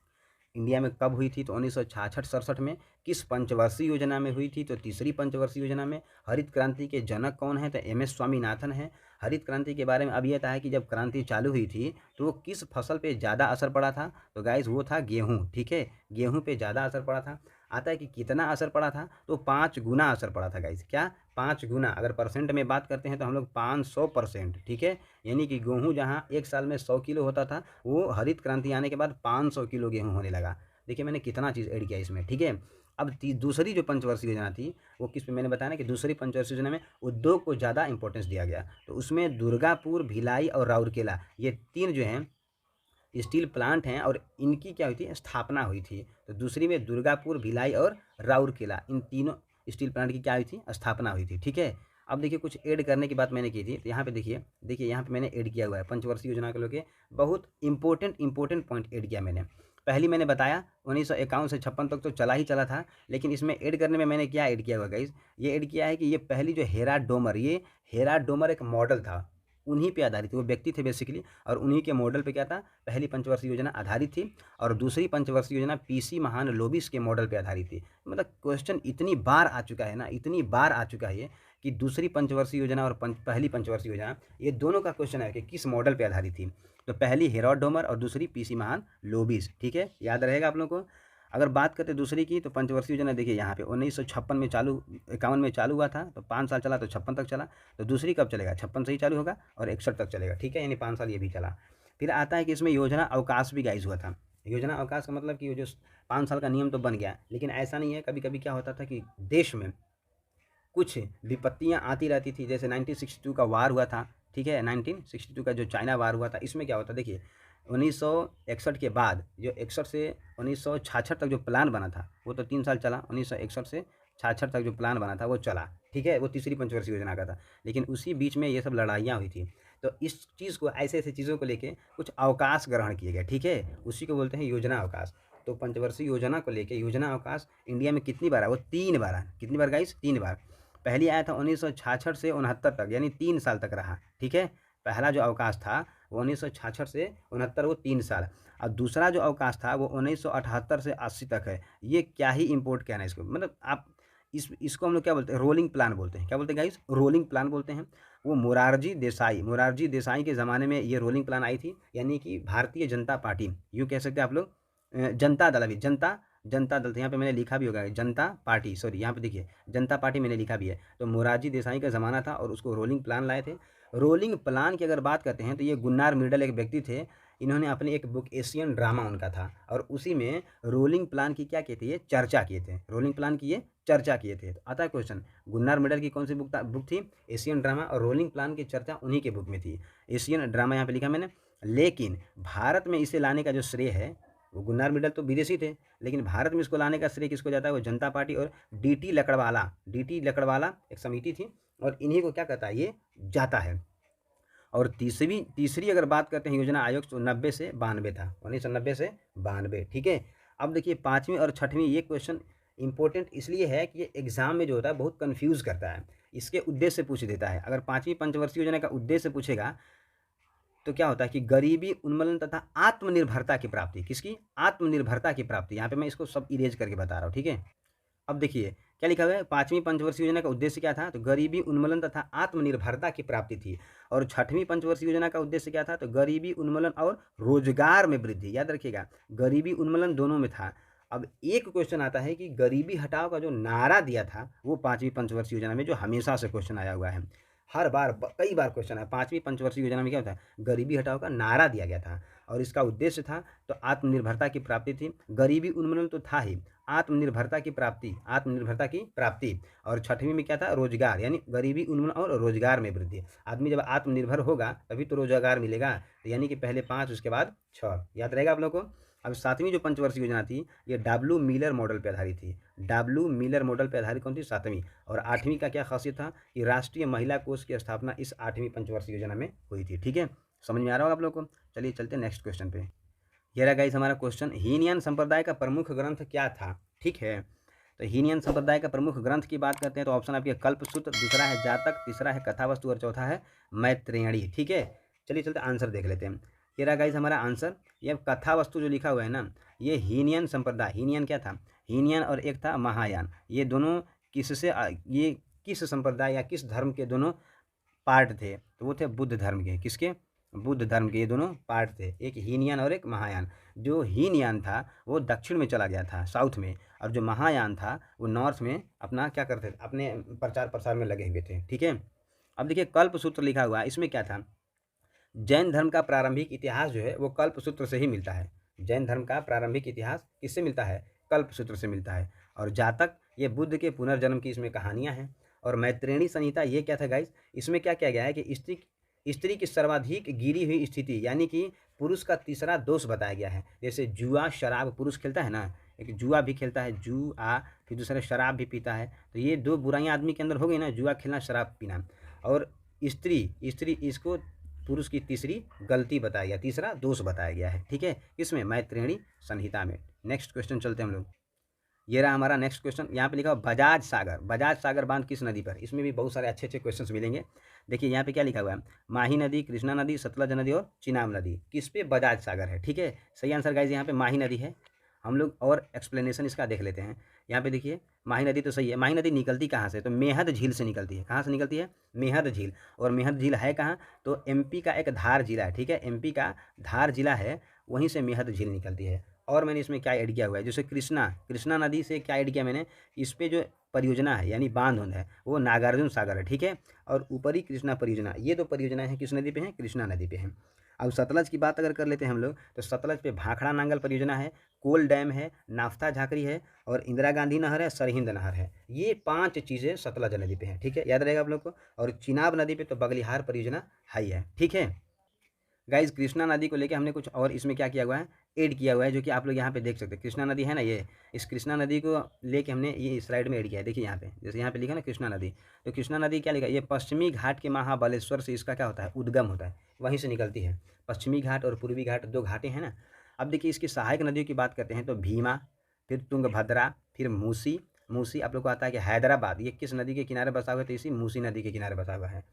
इंडिया में कब हुई थी, तो 1966-67 में। किस पंचवर्षीय योजना में हुई थी, तो तीसरी पंचवर्षीय योजना में। हरित क्रांति के जनक कौन है, तो एम एस स्वामीनाथन है। हरित क्रांति के बारे में अब यह था है कि जब क्रांति चालू हुई थी तो वो किस फसल पे ज़्यादा असर पड़ा था, तो गाइस वो था गेहूँ, ठीक है। गेहूँ पे ज़्यादा असर पड़ा था। आता है कि कितना असर पड़ा था, तो 5 गुना असर पड़ा था गाइस, क्या, 5 गुना। अगर परसेंट में बात करते हैं तो हम लोग 500%, ठीक है। यानी कि गेहूँ जहाँ एक साल में 100 किलो होता था, वो हरित क्रांति आने के बाद 500 किलो गेहूँ होने लगा। देखिए मैंने कितना चीज़ ऐड किया इसमें, ठीक है। अब दूसरी जो पंचवर्षीय योजना थी वो किस पे, मैंने बताया ना कि दूसरी पंचवर्षीय योजना में उद्योग को ज़्यादा इंपॉर्टेंस दिया गया। तो उसमें दुर्गापुर, भिलाई और राउरकेला, ये तीन जो हैं स्टील प्लांट हैं, और इनकी क्या हुई थी, स्थापना हुई थी। तो दूसरी में दुर्गापुर, भिलाई और राउरकेला, इन तीनों स्टील प्लांट की क्या हुई थी, स्थापना हुई थी, ठीक है। अब देखिए कुछ ऐड करने की बात मैंने की थी, तो यहाँ पे देखिए यहाँ पे मैंने ऐड किया हुआ है पंचवर्षीय योजना के लोग बहुत इंपॉर्टेंट पॉइंट ऐड किया मैंने। पहली मैंने बताया 1951 से 56 तक तो चला ही चला था, लेकिन इसमें ऐड करने में मैंने क्या ऐड किया हुआ गाइस, ये ऐड किया है कि ये पहली जो हेरा डोमर एक मॉडल था, उन्हीं पे आधारित, वो व्यक्ति थे बेसिकली, और उन्हीं के मॉडल पे क्या था, पहली पंचवर्षीय योजना आधारित थी। और दूसरी पंचवर्षीय योजना पीसी महान लोबिस के मॉडल पे आधारित थी। मतलब क्वेश्चन इतनी बार आ चुका है ना, इतनी बार आ चुका है कि दूसरी पंचवर्षीय योजना और पहली पंचवर्षीय योजना, ये दोनों का क्वेश्चन है कि किस मॉडल पे आधारित थी। तो पहली हेरोड डोमर और दूसरी पीसी महान लोबिस, ठीक है, याद रहेगा आप लोगों को। अगर बात करते दूसरी की, तो पंचवर्षीय योजना देखिए यहाँ पे 1956 में चालू, 51 में चालू हुआ था, तो 5 साल चला, तो 56 तक चला। तो दूसरी कब चलेगा, 56 से ही चालू होगा और 61 तक चलेगा, ठीक है, यानी 5 साल ये भी चला। फिर आता है कि इसमें योजना अवकाश भी गाइज हुआ था। योजना अवकाश का मतलब कि वो जो 5 साल का नियम तो बन गया, लेकिन ऐसा नहीं है, कभी कभी क्या होता था कि देश में कुछ विपत्तियां आती रहती थी। जैसे 1962 का वार हुआ था, ठीक है, 1962 का जो चाइना वार हुआ था, इसमें क्या होता, देखिए 1961 के बाद, जो 61 से 1966 तक जो प्लान बना था वो तो 3 साल चला, 1961 से 66 तक जो प्लान बना था वो चला, ठीक है, वो तीसरी पंचवर्षीय योजना का था। लेकिन उसी बीच में ये सब लड़ाइयाँ हुई थी। तो इस चीज़ को, ऐसे-ऐसे चीज़ों को लेके कुछ अवकाश ग्रहण किए गए, ठीक है? उसी को बोलते हैं योजना अवकाश। तो पंचवर्षीय योजना को लेके योजना अवकाश इंडिया में कितनी बार आया? वो 3 बार आया। कितनी बार गाइस? 3 बार। पहली आया था 1966 से 69 तक, यानी 3 साल तक रहा, ठीक है? पहला जो अवकाश था वो 1966 से 69, वो 3 साल। और दूसरा जो अवकाश था वो 1978 से 80 तक है। ये क्या ही इम्पोर्ट कहना है इसको, मतलब आप इसको हम लोग क्या बोलते हैं? रोलिंग प्लान बोलते हैं। क्या बोलते हैं गाइस? रोलिंग प्लान बोलते हैं। वो मोरारजी देसाई के ज़माने में ये रोलिंग प्लान आई थी, यानी कि भारतीय जनता पार्टी, यूँ कह सकते हैं आप लोग, जनता दल, अभी जनता दल था, यहाँ पे मैंने लिखा भी होगा जनता पार्टी, सॉरी यहाँ पे देखिए जनता पार्टी मैंने लिखा भी है। तो मोरारजी देसाई का ज़माना था और उसको रोलिंग प्लान लाए थे। रोलिंग प्लान की अगर बात करते हैं तो ये गुन्नार मिडल एक व्यक्ति थे। इन्होंने अपनी एक बुक, एशियन ड्रामा उनका था, और उसी में रोलिंग प्लान की क्या किए थे? ये चर्चा किए थे। रोलिंग प्लान की ये चर्चा किए थे। तो आता है क्वेश्चन, गुन्नार मिडल की कौन सी बुक थी? Asian drama. और रोलिंग प्लान की चर्चा उन्हीं के बुक में थी, एशियन ड्रामा यहाँ पे लिखा मैंने। लेकिन भारत में इसे लाने का जो श्रेय है, वो गुन्नार मिडल तो विदेशी थे, लेकिन भारत में इसको लाने का श्रेय किसको जाता है? वो जनता पार्टी और डी टी लकड़वाला एक समिति थी, और इन्हीं को क्या कहता है? ये जाता है। और तीसरी अगर बात करते हैं योजना आयोग, तो 90 से 92 था, 1990 से 92, ठीक है। अब देखिए 5वीं और 6वीं, ये क्वेश्चन इंपॉर्टेंट इसलिए है कि ये एग्जाम में जो होता है बहुत कंफ्यूज करता है, इसके उद्देश्य पूछ देता है। अगर 5वीं पंचवर्षीय योजना का उद्देश्य पूछेगा तो क्या होता है कि गरीबी उन्मूलन तथा आत्मनिर्भरता की प्राप्ति, किसकी? आत्मनिर्भरता की प्राप्ति। यहाँ पे मैं इसको सब इरेज करके बता रहा हूँ, ठीक है। अब देखिए क्या लिखा हुआ है, 5वीं पंचवर्षीय योजना का उद्देश्य क्या था? तो गरीबी उन्मूलन तथा आत्मनिर्भरता की प्राप्ति थी। और 6वीं पंचवर्षीय योजना का उद्देश्य क्या था? तो गरीबी उन्मूलन और रोजगार में वृद्धि। याद रखिएगा, गरीबी उन्मूलन दोनों में था। अब एक क्वेश्चन आता है कि गरीबी हटाओ का जो नारा दिया था वो 5वीं पंचवर्षीय योजना में, जो हमेशा से क्वेश्चन आया हुआ है, हर बार कई बार क्वेश्चन है। 5वीं पंचवर्षीय योजना में क्या होता है? गरीबी हटाओ का नारा दिया गया था, और इसका उद्देश्य था तो आत्मनिर्भरता की प्राप्ति थी। गरीबी उन्मूलन तो था ही, आत्मनिर्भरता की प्राप्ति। और 6वीं में क्या था? रोजगार, यानी गरीबी उन्मूलन और रोजगार में वृद्धि। आदमी जब आत्मनिर्भर होगा तभी तो रोजगार मिलेगा। तो यानी कि पहले 5, उसके बाद 6, याद रहेगा आप लोगों को। अब 7वीं जो पंचवर्षीय योजना थी, ये डब्ल्यू मिलर मॉडल पर आधारित थी। डब्ल्यू मिलर मॉडल पर आधारित कौन थी? 7वीं। और 8वीं का क्या खासियत था? कि राष्ट्रीय महिला कोष की स्थापना इस 8वीं पंचवर्षीय योजना में हुई थी, ठीक है। समझ में आ रहा होगा आप लोग को। चलिए चलते हैं नेक्स्ट क्वेश्चन पे। ये रहा गाइस हमारा क्वेश्चन, हीनयान संप्रदाय का प्रमुख ग्रंथ क्या था? ठीक है, तो हीनयान संप्रदाय का प्रमुख ग्रंथ की बात करते हैं तो ऑप्शन आपके कल्पसूत्र, दूसरा है जातक, तीसरा है कथावस्तु और चौथा है मैत्रेयणी, ठीक है। चलिए चलते आंसर देख लेते हैं। ये रहा गाइस हमारा आंसर। ये कथावस्तु जो लिखा हुआ है ना, ये हीनयान संप्रदाय, हीनयान क्या था? हीनयान, और एक था महायान। ये दोनों ये किस संप्रदाय या किस धर्म के दोनों पार्ट थे? तो वो थे बुद्ध धर्म के। किसके? बुद्ध धर्म के ये दोनों पार्ट थे, एक हीनयान और एक महायान। जो हीनयान था वो दक्षिण में चला गया था, साउथ में, और जो महायान था वो नॉर्थ में अपना क्या करते थे? अपने प्रचार प्रसार में लगे हुए थे, ठीक है। अब देखिए कल्पसूत्र लिखा हुआ है, इसमें क्या था? जैन धर्म का प्रारंभिक इतिहास जो है वो कल्पसूत्र से ही मिलता है। जैन धर्म का प्रारंभिक इतिहास किससे मिलता है? कल्पसूत्र से मिलता है। और जातक, ये बुद्ध के पुनर्जन्म की इसमें कहानियाँ हैं। और मैत्रेयणी संहिता, ये क्या था गाइस? इसमें क्या किया गया है कि स्त्री की सर्वाधिक गिरी हुई स्थिति, यानी कि पुरुष का तीसरा दोष बताया गया है। जैसे जुआ, शराब, पुरुष खेलता है ना, एक जुआ भी खेलता है, जुआ, फिर दूसरा शराब भी पीता है। तो ये 2 बुराइयां आदमी के अंदर हो गई ना, जुआ खेलना, शराब पीना। और स्त्री इसको पुरुष की तीसरी गलती बताया गया, तीसरा दोष बताया गया है, ठीक है, इसमें मैत्रेयणी संहिता में। नेक्स्ट क्वेश्चन चलते हैं हम लोग। ये रहा हमारा नेक्स्ट क्वेश्चन। यहाँ पे लिखा हुआ बजाज सागर बांध किस नदी पर? इसमें भी बहुत सारे अच्छे अच्छे क्वेश्चंस मिलेंगे। देखिए यहाँ पे क्या लिखा हुआ है, माही नदी, कृष्णा नदी, सतलज नदी और चिनाब नदी, किस पे बजाज सागर है? ठीक है, सही आंसर गाइज यहाँ पे माही नदी है। हम लोग और एक्सप्लेनेशन इसका देख लेते हैं। यहाँ पे देखिए माही नदी तो सही है। माही नदी निकलती कहाँ से? तो मेहद झील से निकलती है। कहाँ से निकलती है? मेहद झील। और मेहद झील है कहाँ? तो एमपी का एक धार जिला है, ठीक है, एमपी का धार जिला है, वहीं से मेहद झील निकलती है। और मैंने इसमें क्या ऐड किया हुआ है, जैसे कृष्णा नदी से क्या ऐड किया मैंने, इस पे जो परियोजना है यानी बांध है वो नागार्जुन सागर है, ठीक है। और ऊपरी कृष्णा परियोजना, ये 2 परियोजनाएं हैं किस नदी पे हैं? कृष्णा नदी पे हैं। अब सतलज की बात अगर कर लेते हैं हम लोग, तो सतलज पे भाखड़ा नांगल परियोजना है, कोल डैम है, नाफ्ता झाकरी है, और इंदिरा गांधी नहर है, सरहिंद नहर है। ये 5 चीज़ें सतलज नदी पे हैं, ठीक है, याद रहेगा आप लोग को। और चिनाब नदी पे तो बगलिहार परियोजना है ही है, ठीक है। गाइज कृष्णा नदी को लेके हमने कुछ और इसमें क्या किया हुआ है, ऐड किया हुआ है, जो कि आप लोग यहाँ पे देख सकते हैं। कृष्णा नदी है ना, ये इस कृष्णा नदी को लेके हमने ये स्लाइड में ऐड किया है। देखिए यहाँ पे, जैसे यहाँ पे लिखा ना कृष्णा नदी, तो कृष्णा नदी क्या लिखा है, ये पश्चिमी घाट के महाबलेश्वर से इसका क्या होता है, उद्गम होता है, वहीं से निकलती है। पश्चिमी घाट और पूर्वी घाट दो घाटें हैं ना। अब देखिए इसकी सहायक नदियों की बात करते हैं तो भीमा, फिर तुंगभद्रा, फिर मूसी। मूसी आप लोग को आता है कि हैदराबाद ये किस नदी के किनारे बसा हुआ है, तो इसी मूसी नदी के किनारे बसा हुआ है।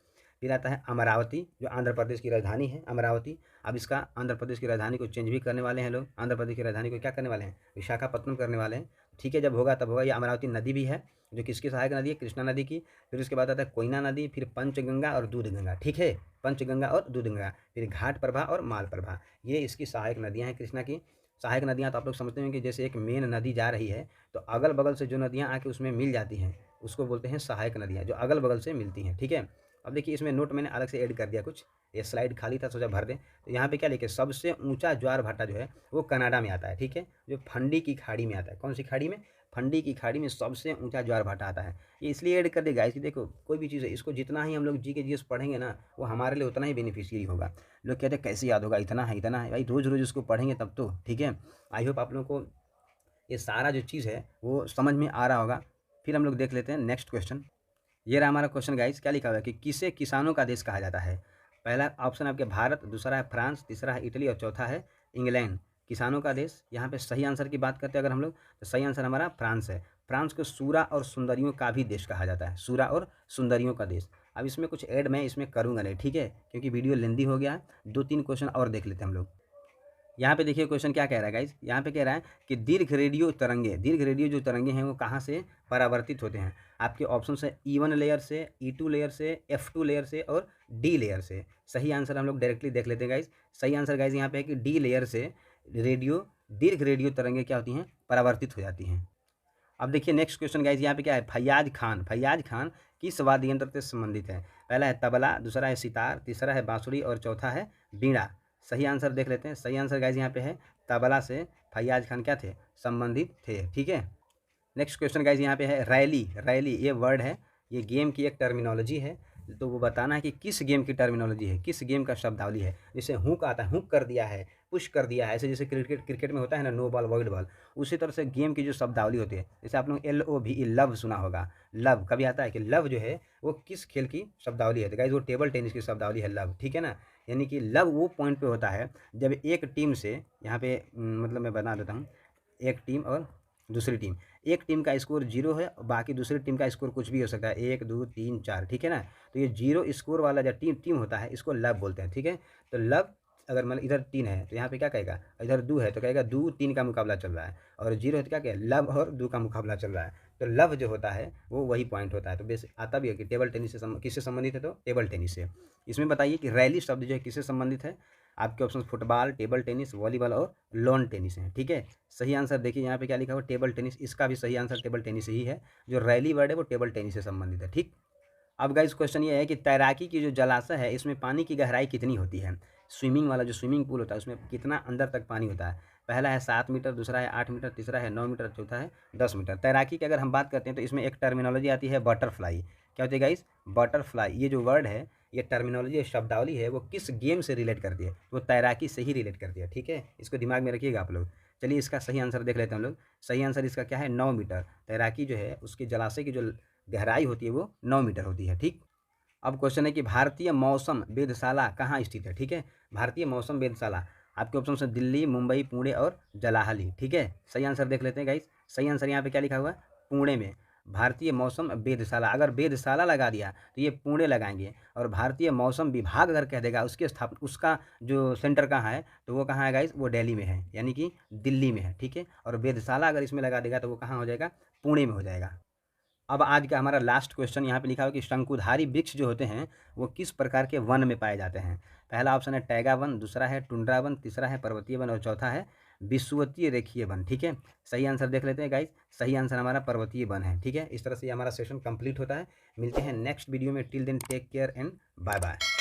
फिर आता है अमरावती, जो आंध्र प्रदेश की राजधानी है अमरावती। अब इसका आंध्र प्रदेश की राजधानी को चेंज भी करने वाले हैं लोग, आंध्र प्रदेश की राजधानी को क्या करने वाले हैं, विशाखापट्टनम करने वाले हैं। ठीक है, जब होगा तब होगा। ये अमरावती नदी भी है, जो किसकी सहायक नदी है, कृष्णा नदी की। फिर उसके बाद आता है कोयना नदी, फिर पंचगंगा और दूधगंगा। ठीक है, पंचगंगा और दूधगंगा। फिर घाट प्रभा और माल प्रभा, ये इसकी सहायक नदियाँ हैं कृष्णा की। सहायक नदियाँ तो आप लोग समझते हैं कि जैसे एक मेन नदी जा रही है तो अगल बगल से जो नदियाँ आके उसमें मिल जाती हैं उसको बोलते हैं सहायक नदियाँ, जो अगल बगल से मिलती हैं। ठीक है, अब देखिए इसमें नोट मैंने अलग से ऐड कर दिया कुछ, ये स्लाइड खाली था सोचा भर दें। तो यहाँ पे क्या लिखे, सबसे ऊंचा ज्वार भाटा जो है वो कनाडा में आता है। ठीक है, जो फंडी की खाड़ी में आता है। कौन सी खाड़ी में, फंडी की खाड़ी में सबसे ऊंचा ज्वार भाटा आता है। ये इसलिए ऐड कर देगा इसकी, देखो कोई भी चीज़ है इसको जितना ही हम लोग जी के जीएस पढ़ेंगे ना वो हमारे लिए उतना ही बेनिफिशियरी होगा। लोग कहते हैं कैसे याद होगा, इतना है इतना है, भाई रोज़ रोज़ इसको पढ़ेंगे तब तो। ठीक है, आई होप आप लोगों को ये सारा जो चीज़ है वो समझ में आ रहा होगा। फिर हम लोग देख लेते हैं नेक्स्ट क्वेश्चन। ये रहा हमारा क्वेश्चन गाइस, क्या लिखा हुआ है कि किसे किसानों का देश कहा जाता है। पहला ऑप्शन आपके भारत, दूसरा है फ्रांस, तीसरा है इटली और चौथा है इंग्लैंड। किसानों का देश, यहाँ पे सही आंसर की बात करते हैं अगर हम लोग, तो सही आंसर हमारा फ्रांस है। फ्रांस को सूरा और सुंदरियों का भी देश कहा जाता है, सूरा और सुंदरियों का देश। अब इसमें कुछ ऐड मैं इसमें करूँगा नहीं, ठीक है, क्योंकि वीडियो लेंदी हो गया है। 2-3 क्वेश्चन और देख लेते हैं हम लोग। यहाँ पे देखिए क्वेश्चन क्या कह रहा है गाइज, यहाँ पे कह रहा है कि दीर्घ रेडियो तरंगे, दीर्घ रेडियो जो तरंगे हैं वो कहाँ से परावर्तित होते हैं। आपके ऑप्शन है E1 लेयर से, E2 लेयर से, F2 लेयर से और D लेयर से। सही आंसर हम लोग डायरेक्टली देख लेते हैं गाइज। सही आंसर गाइज यहाँ पे है कि D लेयर से रेडियो, दीर्घ रेडियो तरंगे क्या होती हैं, परावर्तित हो जाती हैं। अब देखिए नेक्स्ट क्वेश्चन गाइज, यहाँ पे क्या है, फैयाज खान। फैयाज खान किस वाद्य यंत्र से संबंधित है। पहला है तबला, दूसरा है सितार, तीसरा है बांसुरी और चौथा है बीड़ा। सही आंसर देख लेते हैं। सही आंसर गाइज यहाँ पे है तबला से फैयाज खान क्या थे, संबंधित थे। ठीक है, नेक्स्ट क्वेश्चन गाइज यहाँ पे है रैली। रैली ये वर्ड है, ये गेम की एक टर्मिनोलॉजी है, तो वो बताना है कि किस गेम की टर्मिनोलॉजी है, किस गेम का शब्दावली है। जैसे हुक आता है, हुक कर दिया है, पुश कर दिया है, ऐसे जैसे क्रिकेट में होता है ना, नो बॉल वाइड बॉल, उसी तरह से गेम की जो शब्दावली होती है। जैसे आप लोग LOVE लव सुना होगा, लव कभी आता है कि लव जो है वो किस खेल की शब्दावली है, तो गाइज वो टेबल टेनिस की शब्दावली है लव। ठीक है ना, यानी कि लव वो पॉइंट पे होता है जब एक टीम से, यहाँ पे मतलब मैं बना देता हूँ, एक टीम और दूसरी टीम, एक टीम का स्कोर 0 है और बाकी दूसरी टीम का स्कोर कुछ भी हो सकता है, 1 2 3 4। ठीक है ना, तो ये 0 स्कोर वाला जो टीम होता है इसको लव बोलते हैं। ठीक है, तो लव अगर मतलब इधर 3 है तो यहाँ पे क्या कहेगा, इधर 2 है तो कहेगा 2 3 का मुकाबला चल रहा है, और 0 है तो क्या कहेगा, लव और 2 का मुकाबला चल रहा है। तो लव जो होता है वो वही पॉइंट होता है। तो बेस आता भी है कि टेबल टेनिस से किससे संबंधित है, तो टेबल टेनिस से। इसमें बताइए कि रैली शब्द जो है किससे संबंधित है। आपके option football, table tennis, volleyball और लॉन टेनिस हैं। ठीक है, सही आंसर देखिए यहाँ पे क्या लिखा हुआ, टेबल टेनिस। इसका भी सही आंसर टेबल टेनिस ही है, जो रैली वर्ड है वो टेबल टेनिस से संबंधित है। ठीक, अब गाइस क्वेश्चन ये है कि तैराकी की जो जलाशय है इसमें पानी की गहराई कितनी होती है। स्विमिंग वाला जो स्विमिंग पूल होता है उसमें कितना अंदर तक पानी होता है। पहला है 7 मीटर, दूसरा है 8 मीटर, तीसरा है 9 मीटर, चौथा है 10 मीटर। तैराकी की अगर हम बात करते हैं तो इसमें एक टर्मिनोलॉजी आती है बटरफ्लाई। क्या होती है गाइस, बटरफ्लाई। ये जो वर्ड है, ये टर्मिनोलॉजी, शब्दावली है, वो किस गेम से रिलेट करती है, वो तैराकी से ही रिलेट करती है। ठीक है, इसको दिमाग में रखिएगा आप लोग। चलिए इसका सही आंसर देख लेते हैं हम लोग। सही आंसर इसका क्या है, 9 मीटर। तैराकी जो है उसकी जलाशय की जो गहराई होती है वो 9 मीटर होती है। ठीक, अब क्वेश्चन है कि भारतीय मौसम वेधशाला कहाँ स्थित है। ठीक है, भारतीय मौसम वेधशाला आपके ऑप्शन से दिल्ली, मुंबई, पुणे और जलाहली। ठीक है, सही आंसर देख लेते हैं गाइस। सही आंसर यहाँ पे क्या लिखा हुआ है, पुणे में भारतीय मौसम वेधशाला। अगर वेधशाला लगा दिया तो ये पुणे लगाएंगे, और भारतीय मौसम विभाग अगर कह देगा उसके उसका जो सेंटर कहाँ है तो वो कहाँ है गाइस, वो दिल्ली में है, यानी कि दिल्ली में है। ठीक है, और वेधशाला अगर इसमें लगा देगा तो वो कहाँ हो जाएगा, पुणे में हो जाएगा। अब आज का हमारा लास्ट क्वेश्चन यहाँ पे लिखा हुआ कि शंकुधारी वृक्ष जो होते हैं वो किस प्रकार के वन में पाए जाते हैं। पहला ऑप्शन है टैगा वन, दूसरा है टुंड्रा वन, तीसरा है पर्वतीय वन और चौथा है विषुवतीय रेखीय वन। ठीक है, सही आंसर देख लेते हैं गाइज। सही आंसर हमारा पर्वतीय वन है। ठीक है, इस तरह से हमारा सेशन कंप्लीट होता है। मिलते हैं नेक्स्ट वीडियो में। Till then take care and bye bye.